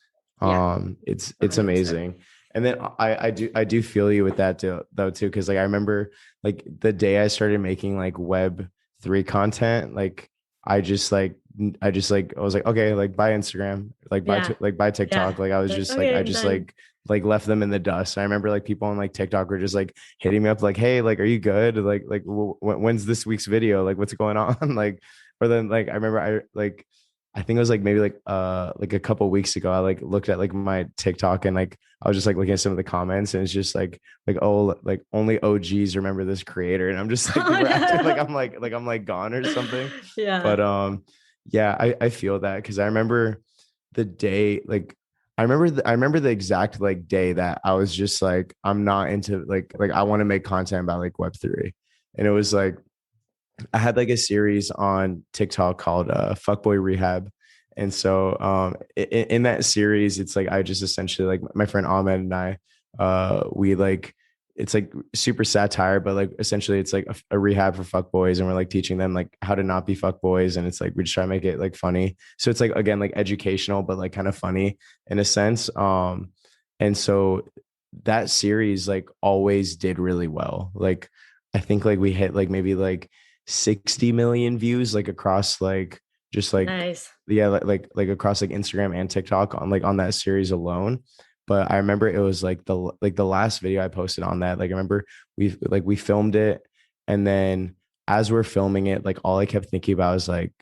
It's 100%. Amazing. And then I do feel you with that too. Cause like, I remember like the day I started making like Web3 content, like I just like I just like, I was like, okay, like buy Instagram, like buy, like buy TikTok. Like I was just like, I just like left them in the dust. I remember like people on like TikTok were just like hitting me up like, hey, like, are you good? Like when's this week's video? Like, what's going on? Like, or then like, I remember I think it was like maybe like a couple weeks ago, I like looked at like my TikTok and like I was just like looking at some of the comments and it's just like oh, like only OGs remember this creator, and I'm just like acting like I'm like gone or something. Yeah. But yeah, I feel that because I remember the day, like I remember the exact like day that I was just like, I'm not into like I want to make content about like Web3, and it was like I had like a series on TikTok called Fuckboy Rehab. And so in that series, it's like I just essentially like my friend Ahmed and I, we like, it's like super satire, but like essentially it's like a rehab for fuckboys, and we're like teaching them like how to not be fuckboys. And it's like we just try to make it like funny. So it's like again like educational, but like kind of funny in a sense. And so that series like always did really well. Like I think like we hit like maybe like 60 million views like across like just like nice. Yeah, like across like Instagram and TikTok on that series alone. But I remember it was like the last video I posted on that, like I remember we filmed it, and then as we're filming it, like all I kept thinking about was like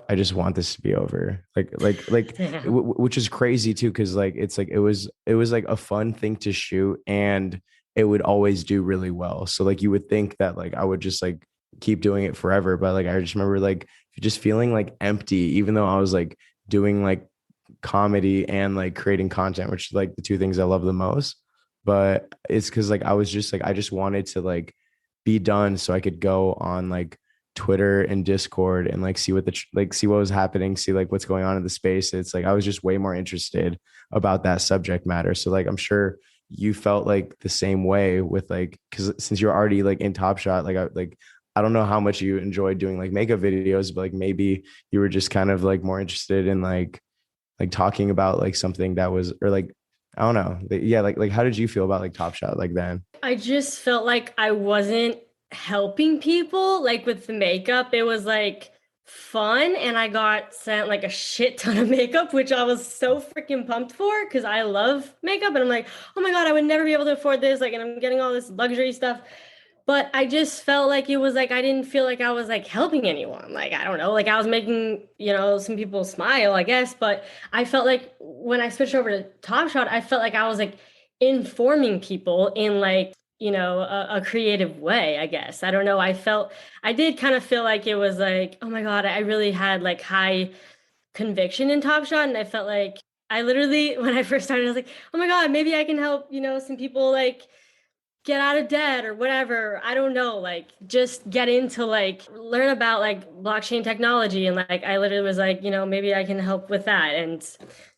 I just want this to be over, which is crazy too, because like it's like it was like a fun thing to shoot, and it would always do really well. So like you would think that like I would just like keep doing it forever, but like I just remember like just feeling like empty, even though I was like doing like comedy and like creating content, which is like the two things I love the most. But it's because like I was just like I just wanted to like be done so I could go on like Twitter and Discord and like see what see what was happening, see like what's going on in the space. It's like I was just way more interested about that subject matter. So like I'm sure you felt like the same way with like, because since you're already like in Top Shot, like I don't know how much you enjoyed doing like makeup videos, but like maybe you were just kind of like more interested in like talking about like something that was, or like, I don't know. Yeah. Like how did you feel about like Top Shot like then? I just felt like I wasn't helping people like with the makeup. It was like fun, and I got sent like a shit ton of makeup, which I was so freaking pumped for because I love makeup, and I'm like, oh my God, I would never be able to afford this. Like, and I'm getting all this luxury stuff. But I just felt like it was like I didn't feel like I was like helping anyone. Like, I don't know, like I was making, some people smile, I guess. But I felt like when I switched over to Top Shot, I felt like I was like informing people in like, a creative way, I guess. I don't know. I did kind of feel like it was like, oh my God, I really had like high conviction in Top Shot. And I felt like I literally, when I first started, I was like, oh my God, maybe I can help, some people like get out of debt or whatever. I don't know, like just get into like learn about like blockchain technology. And like I literally was like, maybe I can help with that. And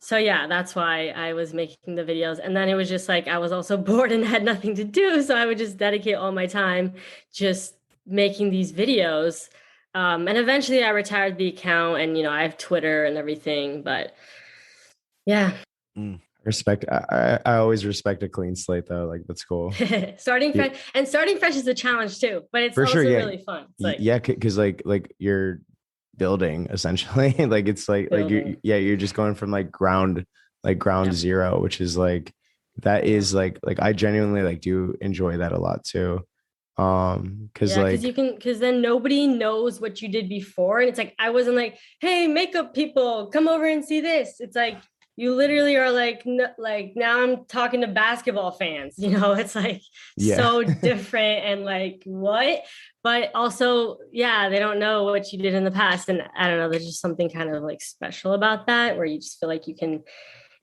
so yeah, that's why I was making the videos. And then it was just like I was also bored and had nothing to do. So I would just dedicate all my time just making these videos. And eventually I retired the account, and I have Twitter and everything. But yeah. Respect. I always respect a clean slate though. Like that's cool. Starting fresh is a challenge too, but it's also really fun. It's like, yeah, because like you're building essentially. Like it's like you're just going from like ground zero, which is like that is like I genuinely like do enjoy that a lot too. Because then nobody knows what you did before, and it's like I wasn't like, hey, makeup people, come over and see this. It's like you literally are like now I'm talking to basketball fans, it's like so different and like what, but also, yeah, they don't know what you did in the past. And I don't know, there's just something kind of like special about that where you just feel like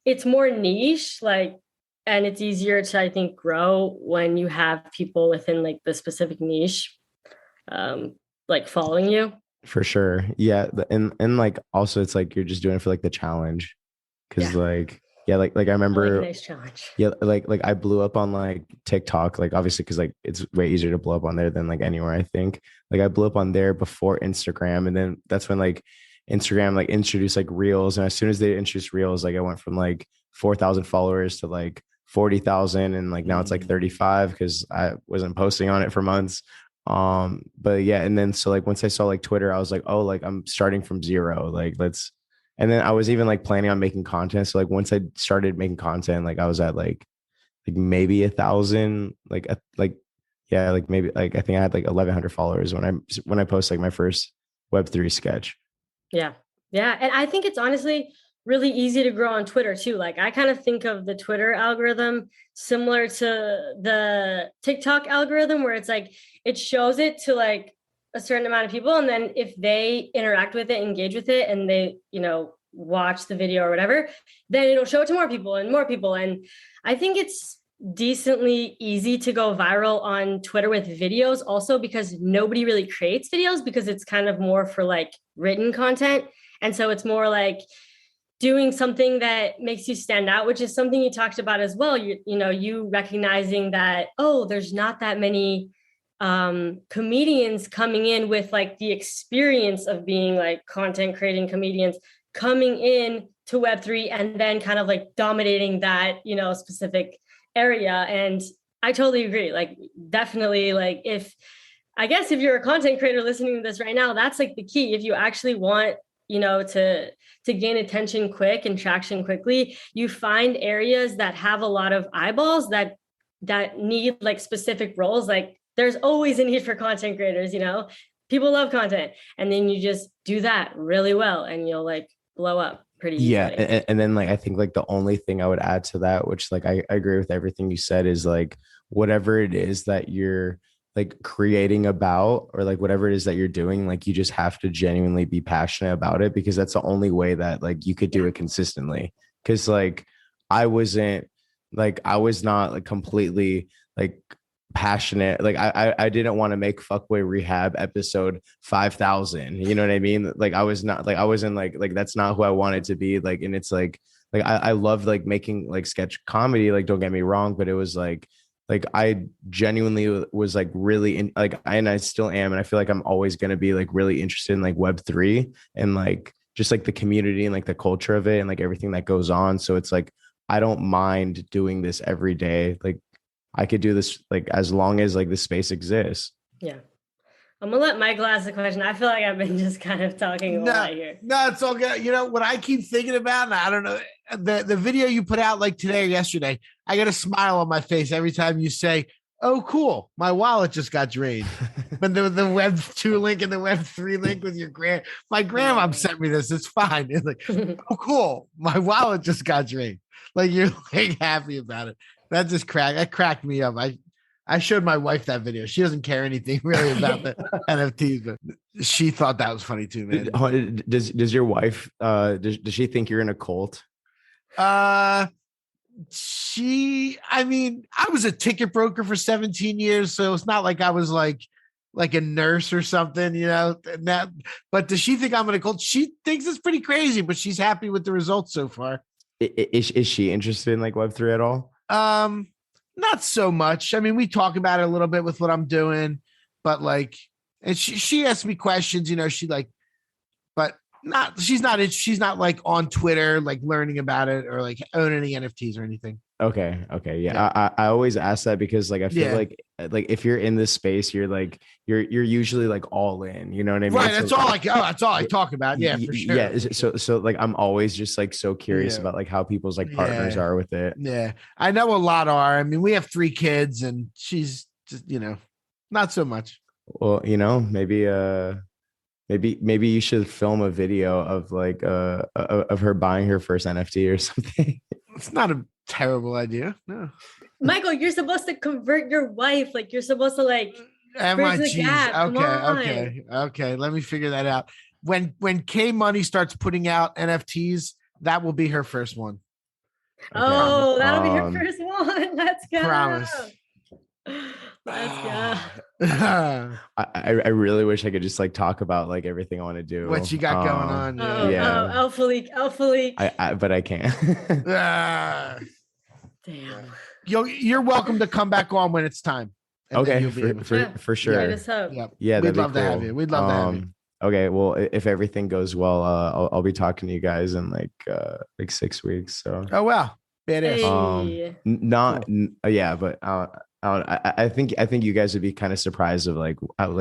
it's more niche, like, and it's easier to, I think, grow when you have people within like the specific niche, like following you. For sure. Yeah. And like, also it's like, you're just doing it for like the challenge. Cause like I remember, nice challenge. Yeah. Like I blew up on like TikTok, like obviously, cause like it's way easier to blow up on there than like anywhere. I think like I blew up on there before Instagram. And then that's when like Instagram like introduced like reels. And as soon as they introduced reels, like I went from like 4,000 followers to like 40,000. And like now it's like 35 because I wasn't posting on it for months. But yeah, and then so like once I saw like Twitter, I was like, oh, like I'm starting from zero. Like let's, and then I was even like planning on making content. So like once I started making content, like I was at like maybe 1,000, yeah, like maybe like I think I had like 1,100 followers when I posted like my first Web3 sketch. Yeah. Yeah. And I think it's honestly really easy to grow on Twitter too. Like I kind of think of the Twitter algorithm similar to the TikTok algorithm, where it's like it shows it to like a certain amount of people. And then if they interact with it, engage with it, and they, watch the video or whatever, then it'll show it to more people and more people. And I think it's decently easy to go viral on Twitter with videos also, because nobody really creates videos, because it's kind of more for like written content. And so it's more like doing something that makes you stand out, which is something you talked about as well. You recognizing that, oh, there's not that many comedians coming in with like the experience of being like content creating comedians coming in to Web3 and then kind of like dominating that, specific area. And I totally agree. Like, definitely, like if you're a content creator listening to this right now, that's like the key. If you actually want, to gain attention quick and traction quickly, you find areas that have a lot of eyeballs that need like specific roles. Like there's always a need for content creators, people love content. And then you just do that really well and you'll like blow up pretty easily. Yeah. And then like, I think like the only thing I would add to that, which like, I agree with everything you said, is like, whatever it is that you're like creating about, or like whatever it is that you're doing, like you just have to genuinely be passionate about it, because that's the only way that like you could do it consistently. Cause like, I was not like completely like passionate. Like I didn't want to make Fuckboy Rehab episode 5,000. You know what I mean? Like I wasn't like that's not who I wanted to be. Like, and it's like I love like making like sketch comedy. Like, don't get me wrong, but it was like I genuinely was like really in like and I still am, and I feel like I'm always gonna be like really interested in like Web3 and like just like the community and like the culture of it and like everything that goes on. So it's like I don't mind doing this every day. Like I could do this like as long as like the space exists. Yeah. I'm gonna let Michael ask the question. I feel like I've been just kind of talking a lot here. No, it's all good. What I keep thinking about, and I don't know, the video you put out like today or yesterday, I got a smile on my face every time you say, oh, cool, my wallet just got drained. But the Web 2 link and the Web 3 link with my grandma sent me this. It's fine. It's like, oh, cool, my wallet just got drained. Like you're like happy about it. That cracked me up. I showed my wife that video. She doesn't care anything really about the NFTs, but she thought that was funny too, man. Does your wife does she think you're in a cult? I was a ticket broker for 17 years, so it's not like I was like a nurse or something, but does she think I'm in a cult? She thinks it's pretty crazy, but she's happy with the results so far. Is she interested in like Web3 at all? Not so much. I mean, we talk about it a little bit with what I'm doing, but like, and she asks me questions, she like, but she's not like on Twitter, like learning about it or like own any NFTs or anything. Okay. Yeah. I always ask that because like, I feel like if you're in this space, you're like, you're usually like all in, you know what I mean? Right. That's all I talk about. Yeah, for sure. Yeah. So like, I'm always just like so curious about like how people's like partners are with it. Yeah. I know a lot are. I mean, we have 3 kids and she's just, not so much. Well, maybe you should film a video of like of her buying her first NFT or something. It's not a terrible idea. No. Michael, you're supposed to convert your wife. Like you're supposed to like bridge the gap. Okay. Let me figure that out. When K Money starts putting out NFTs, that will be her first one. Okay. Oh, that'll be her first one. Let's go. Promise. Let's go. I really wish I could just like talk about like everything I want to do. What you got going on? Yeah. Alpha leak. But I can't. Damn. You're welcome to come back on when it's time. Okay, for sure. Yeah, we'd love to have you. We'd love to have you. Okay, well, if everything goes well, I'll be talking to you guys in like 6 weeks. So. Oh wow, badass. Yeah, but I think you guys would be kind of surprised of like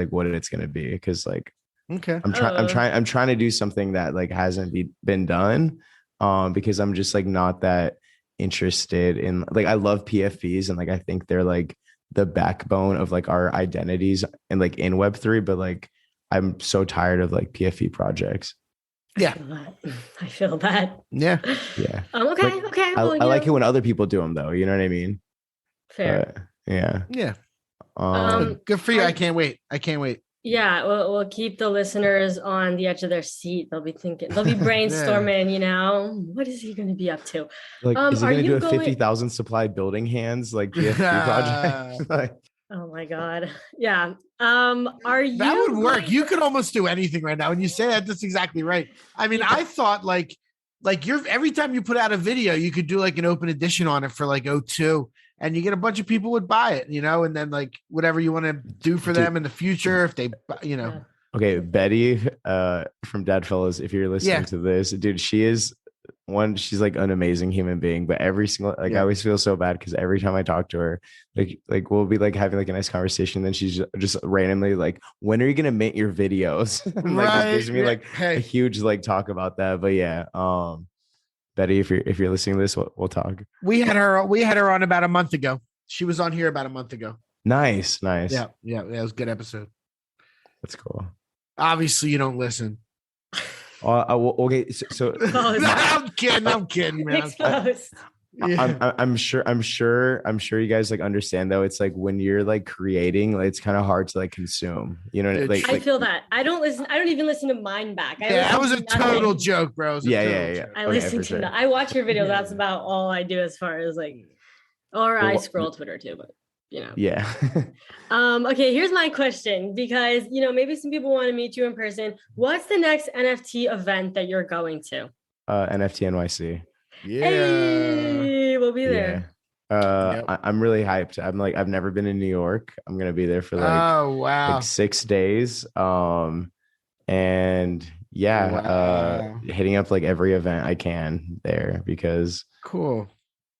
what it's gonna be, because like Okay. I'm trying to do something that like hasn't been done, because I'm just like not that interested in, like, I love PFPs and like I think they're like the backbone of like our identities and like in Web3, but like I'm so tired of like PFP projects. Yeah. I feel that. Yeah. Yeah. Okay. Like, Okay. Well, I like it when other people do them though. You know what I mean? Fair. But, yeah. Yeah. Um, Good for you. I can't wait. I can't wait. Yeah, we'll keep the listeners on the edge of their seat. They'll be brainstorming, you know, what is he going to be up to? like, is he are going to you do a 50,000 supply building hands like PFP project? Like, Oh my God. Yeah. Are you? That would work. You could almost do anything right now. When you say that, that's exactly right. I mean, I thought like every time you put out a video, you could do like an open edition on it for like O2, and you get a bunch of people would buy it, you know, and then like whatever you want to do for them in the future, if they, you know. Okay, Betty from Dead Fellows, if you're listening to this, dude, she's like an amazing human being, but every single I always feel so bad because every time I talk to her, like we'll be like having like a nice conversation, and then she's just randomly like, when are you gonna make your videos? And, like, it gives me like a huge like talk about that. But yeah, Betty, if you're listening to this, we'll talk. We had her on about a month ago. She was on here about a month ago. Nice. Yeah, it was a good episode. That's cool. Obviously, you don't listen. Okay, so I'm kidding, man. I'm sure you guys like understand though. It's like when you're like creating, like, it's kind of hard to like consume. You know, like I feel that. I don't even listen to mine back. That was a total joke, bro. Yeah. I listen to that. I watch your videos. That's about all I do as far as like, or I scroll Twitter too, but you know. Yeah. Okay, here's my question, because you know maybe some people want to meet you in person. What's the next NFT event that you're going to? NFT NYC. Yeah. Hey, we'll be there. I'm really hyped. I've never been in New York. I'm gonna be there for like like 6 days. And hitting up like every event I can there, because cool.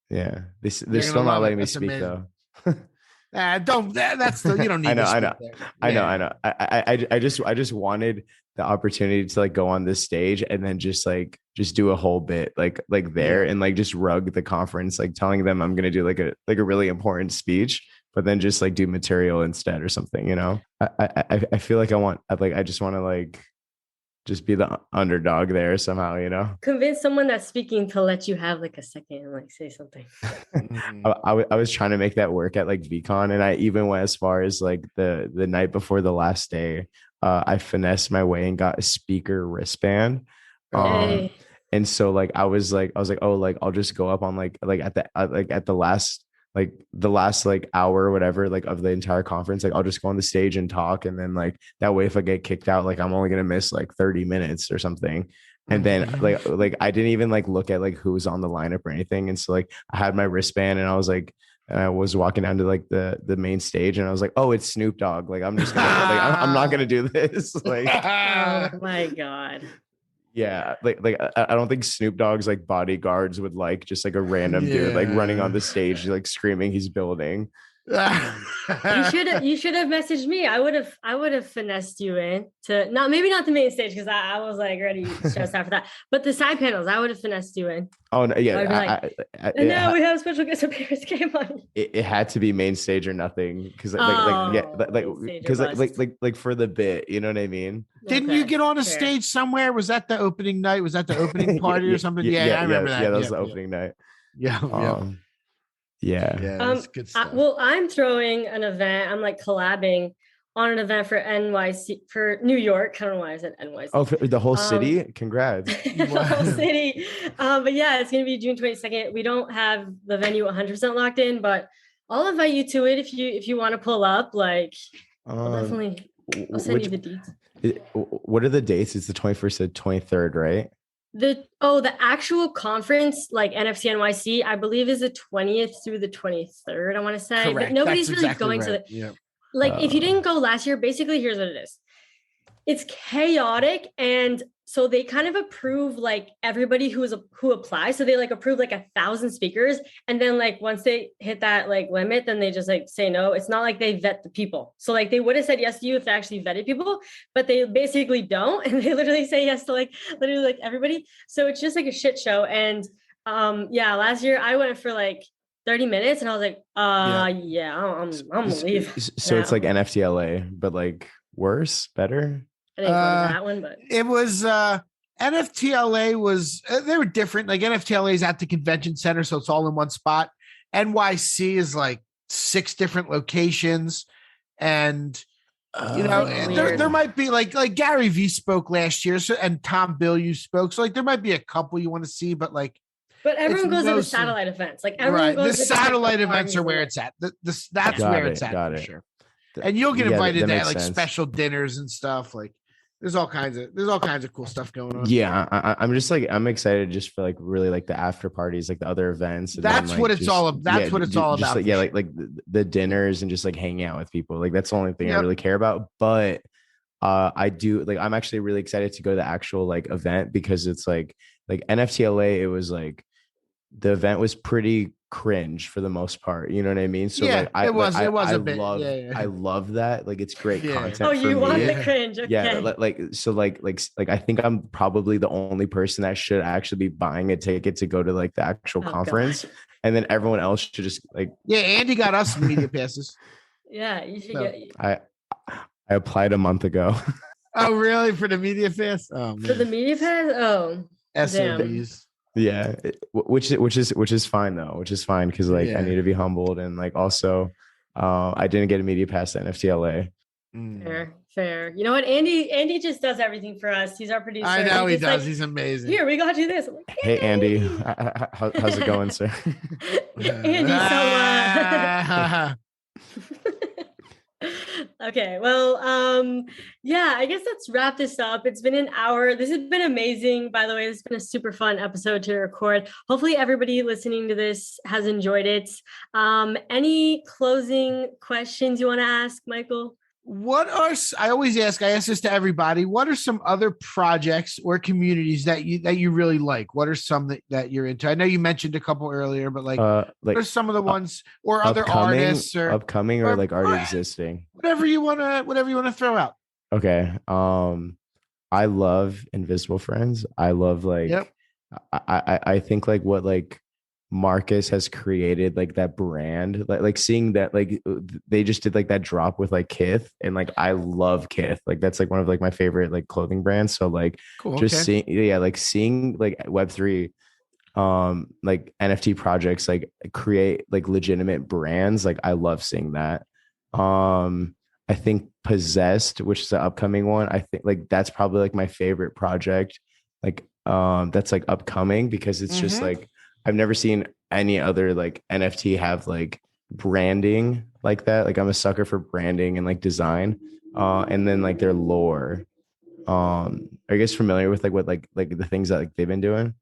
Yeah, they're still not letting me speak though. That's you don't need. I know. I just wanted the opportunity to like go on this stage and then just do a whole bit like there and like just rug the conference, like telling them I'm gonna do like a really important speech, but then just like do material instead or something, you know. I feel like I just want to like just be the underdog there somehow, you know. Convince someone that's speaking to let you have like a second and like say something. I was trying to make that work at like VCon, and I even went as far as like the night before the last day, I finessed my way and got a speaker wristband. And so like I was like, oh, like I'll just go up on like at the last like hour or whatever, like of the entire conference, like I'll just go on the stage and talk, and then like that way if I get kicked out, like I'm only gonna miss like 30 minutes or something. And then like I didn't even like look at like who was on the lineup or anything, and so like I had my wristband and I was like, and I was walking down to like the main stage, and I was like, oh, it's Snoop Dogg, like I'm just gonna like I'm not gonna do this. Like oh my God. Yeah, like I don't think Snoop Dogg's like bodyguards would like just like a random dude like running on the stage like screaming he's building. You should have messaged me. I would have finessed you in to maybe not the main stage, because I was like already stressed out for that, but the side panels I would have finessed you in. Oh no, yeah. And now we have special guest appearance. KMoney. It had to be main stage or nothing, because like for the bit, you know what I mean? Didn't you get on a stage somewhere? Was that the opening night? Was that the opening party or something? Yeah, I remember that. Yeah, that was the opening night. Yeah. That's good stuff. Well, I'm throwing an event. I'm like collabing on an event for NYC, for New York. I don't know why I said NYC. Oh, for the whole city? Congrats. The whole city. But yeah, it's going to be June 22nd. We don't have the venue 100% locked in, but I'll invite you to it if you want to pull up. Like, I'll send you the deets. What are the dates? It's the 21st to 23rd, right? The actual conference, like NFC NYC, I believe is the 20th through the 23rd, I want to say. Correct. But nobody's That's really exactly going right. to if you didn't go last year, basically here's what it is. It's chaotic, and so they kind of approve like everybody who applies. So they like approve like 1,000 speakers. And then like once they hit that like limit, then they just like say no. It's not like they vet the people. So like they would have said yes to you if they actually vetted people, but they basically don't. And they literally say yes to like literally like everybody. So it's just like a shit show. And last year I went for like 30 minutes and I was like, I'm gonna leave. So it's like NFTLA, but like worse, better. I didn't go to that one, but it was NFTLA was they were different. Like NFTLA is at the convention center, so it's all in one spot. NYC is like 6 different locations, and there might be like Gary V spoke last year, and Tom Bill you spoke, so like there might be a couple you want to see, but everyone goes to the satellite events. Like everyone goes the satellite events are where it's at. That's where it's at for sure. And you'll get invited to like special dinners and stuff. Like there's all kinds of cool stuff going on. Yeah, I'm just like I'm excited just for like really like the after parties, like the other events. And that's what it's all about. That's what it's all about. Like the dinners and just like hanging out with people. Like that's the only thing I really care about. But I do like I'm actually really excited to go to the actual like event because it's like NFTLA. It was like the event was pretty cringe for the most part, you know what I mean? So yeah, like it was a bit. I love that. Like it's great content. Oh, you want me. the cringe? Okay. Yeah, like I think I'm probably the only person that should actually be buying a ticket to go to like the actual conference, and then everyone else should just like. Yeah, Andy got us media passes. Yeah, you should get. I applied a month ago. Oh, really? For the media pass? Oh, man. For the media pass? Oh, SOBs. Yeah, which is fine though, which is fine because like I need to be humbled and like also I didn't get a media pass to NFTLA. Fair. You know what? Andy just does everything for us. He's our producer. I know he does. Like, he's amazing. Here, we got you this. I'm like, hey Andy, how's it going, sir? Andy, so okay, well, I guess let's wrap this up. It's been an hour. This has been amazing, by the way. This has been a super fun episode to record. Hopefully everybody listening to this has enjoyed it. Any closing questions you want to ask, Michael? I always ask this to everybody, what are some other projects or communities that you really like? What are some that you're into? I know you mentioned a couple earlier, but like what are some of the ones or other artists or upcoming or like already existing? Whatever you want to throw out. Okay. I love Invisible Friends. I love like I think like what like Marcus has created like that brand, like seeing that like they just did like that drop with like Kith, and like I love Kith. Like that's like one of like my favorite like clothing brands. So like seeing like Web3 like NFT projects like create like legitimate brands. Like I love seeing that. I think Possessed, which is the upcoming one, I think like that's probably like my favorite project like that's like upcoming because it's just like I've never seen any other like NFT have like branding like that. Like I'm a sucker for branding and like design. And then like their lore. Are you guys familiar with like what like the things that like they've been doing?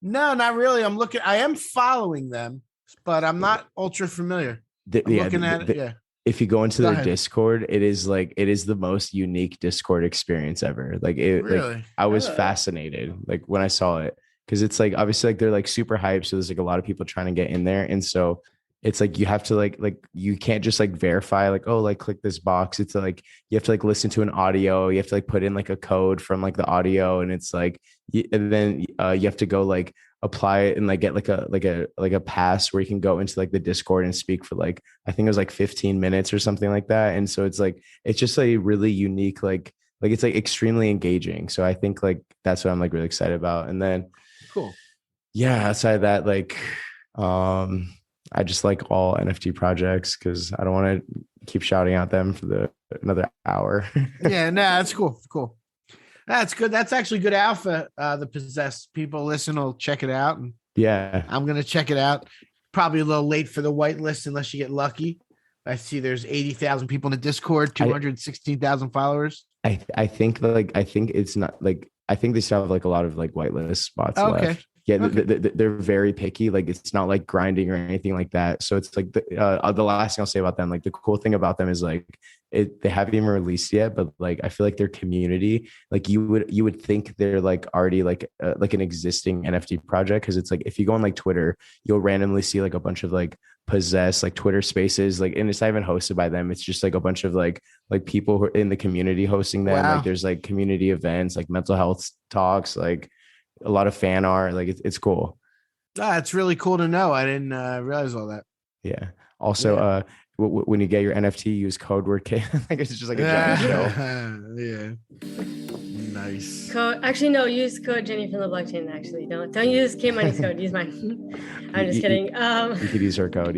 No, not really. I am following them, but I'm not ultra familiar. Looking at it. If you go into their Discord, it is the most unique Discord experience ever. Like it, really? Like, I was fascinated like when I saw it. Cause it's like, obviously like they're like super hyped. So there's like a lot of people trying to get in there. And so it's like, you have to like you can't just like verify like, oh, like click this box. It's like, you have to like listen to an audio. You have to like put in like a code from like the audio. And it's like, and then you have to go like apply it and like get like a pass where you can go into like the Discord and speak for like, I think it was like 15 minutes or something like that. And so it's like, it's just a really unique, like it's like extremely engaging. So I think like, that's what I'm like really excited about. And then, cool. Yeah, outside of that, like I just like all NFT projects because I don't want to keep shouting out them for another hour. Yeah, no, that's cool. Cool. That's good. That's actually good alpha. The Possessed people listen will check it out. And yeah, I'm gonna check it out. Probably a little late for the whitelist unless you get lucky. I see there's 80,000 people in the Discord, 216,000 followers. I think it's not like I think they still have like a lot of like whitelist spots left. Yeah, they're very picky. Like it's not like grinding or anything like that. So it's like the last thing I'll say about them, like the cool thing about them is like they haven't even released yet, but like I feel like their community, like you would think they're like already like an existing NFT project, because it's like if you go on like Twitter, you'll randomly see like a bunch of like possessed like Twitter spaces, like, and it's not even hosted by them. It's just like a bunch of like people who are in the community hosting them. Wow. Like there's like community events, like mental health talks, like a lot of fan art. Like it's cool. It's really cool to know. I didn't realize all that. Yeah. Also, when you get your NFT, use code word K. I think it's just like a giant show. Yeah. Nice. Actually, no. Use code Jenny from the blockchain. Actually, don't use KMoney's code. Use mine. I'm just kidding. You could use her code.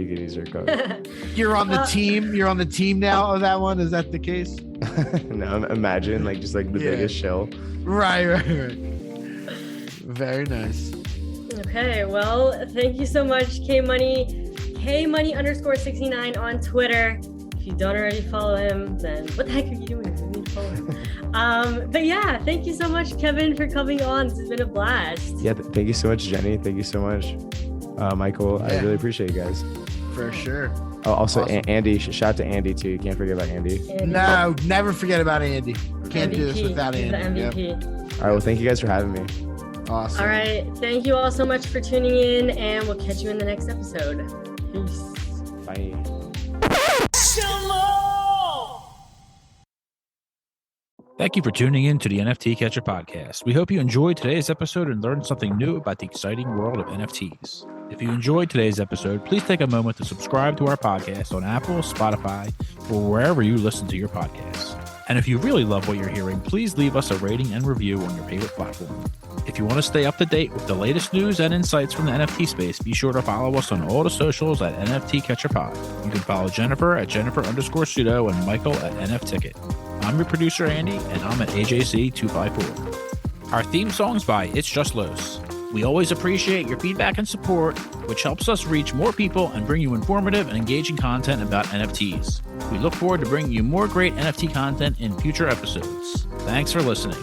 You're on the team. You're on the team now of that one. Is that the case? No, imagine like just like the biggest show. Right. Very nice. Okay, well, thank you so much, KMoney. KMoney_69 on Twitter. If you don't already follow him, then what the heck are you doing? You need to follow him. But yeah, thank you so much, Kevin, for coming on. This has been a blast. Yeah, thank you so much, Jenny. Thank you so much, Michael. I really appreciate you guys. For sure. Oh, also, Awesome. Andy. Shout out to Andy too. You can't forget about Andy. No, never forget about Andy. Can't do this without He's Andy. the MVP. Yep. All right. Well, thank you guys for having me. Awesome. All right. Thank you all so much for tuning in, and we'll catch you in the next episode. Peace. Bye. Thank you for tuning in to the NFT Catcher podcast. We hope you enjoyed today's episode and learned something new about the exciting world of NFTs. If you enjoyed today's episode, please take a moment to subscribe to our podcast on Apple, Spotify, or wherever you listen to your podcasts. And if you really love what you're hearing, please leave us a rating and review on your favorite platform. If you want to stay up to date with the latest news and insights from the NFT space, be sure to follow us on all the socials at NFT Catcher Pod. You can follow Jennifer at Jennifer_pseudo and Michael at NFTicket. I'm your producer, Andy, and I'm at AJC254. Our theme song's by It's Just Los. We always appreciate your feedback and support, which helps us reach more people and bring you informative and engaging content about NFTs. We look forward to bringing you more great NFT content in future episodes. Thanks for listening.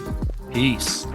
Peace.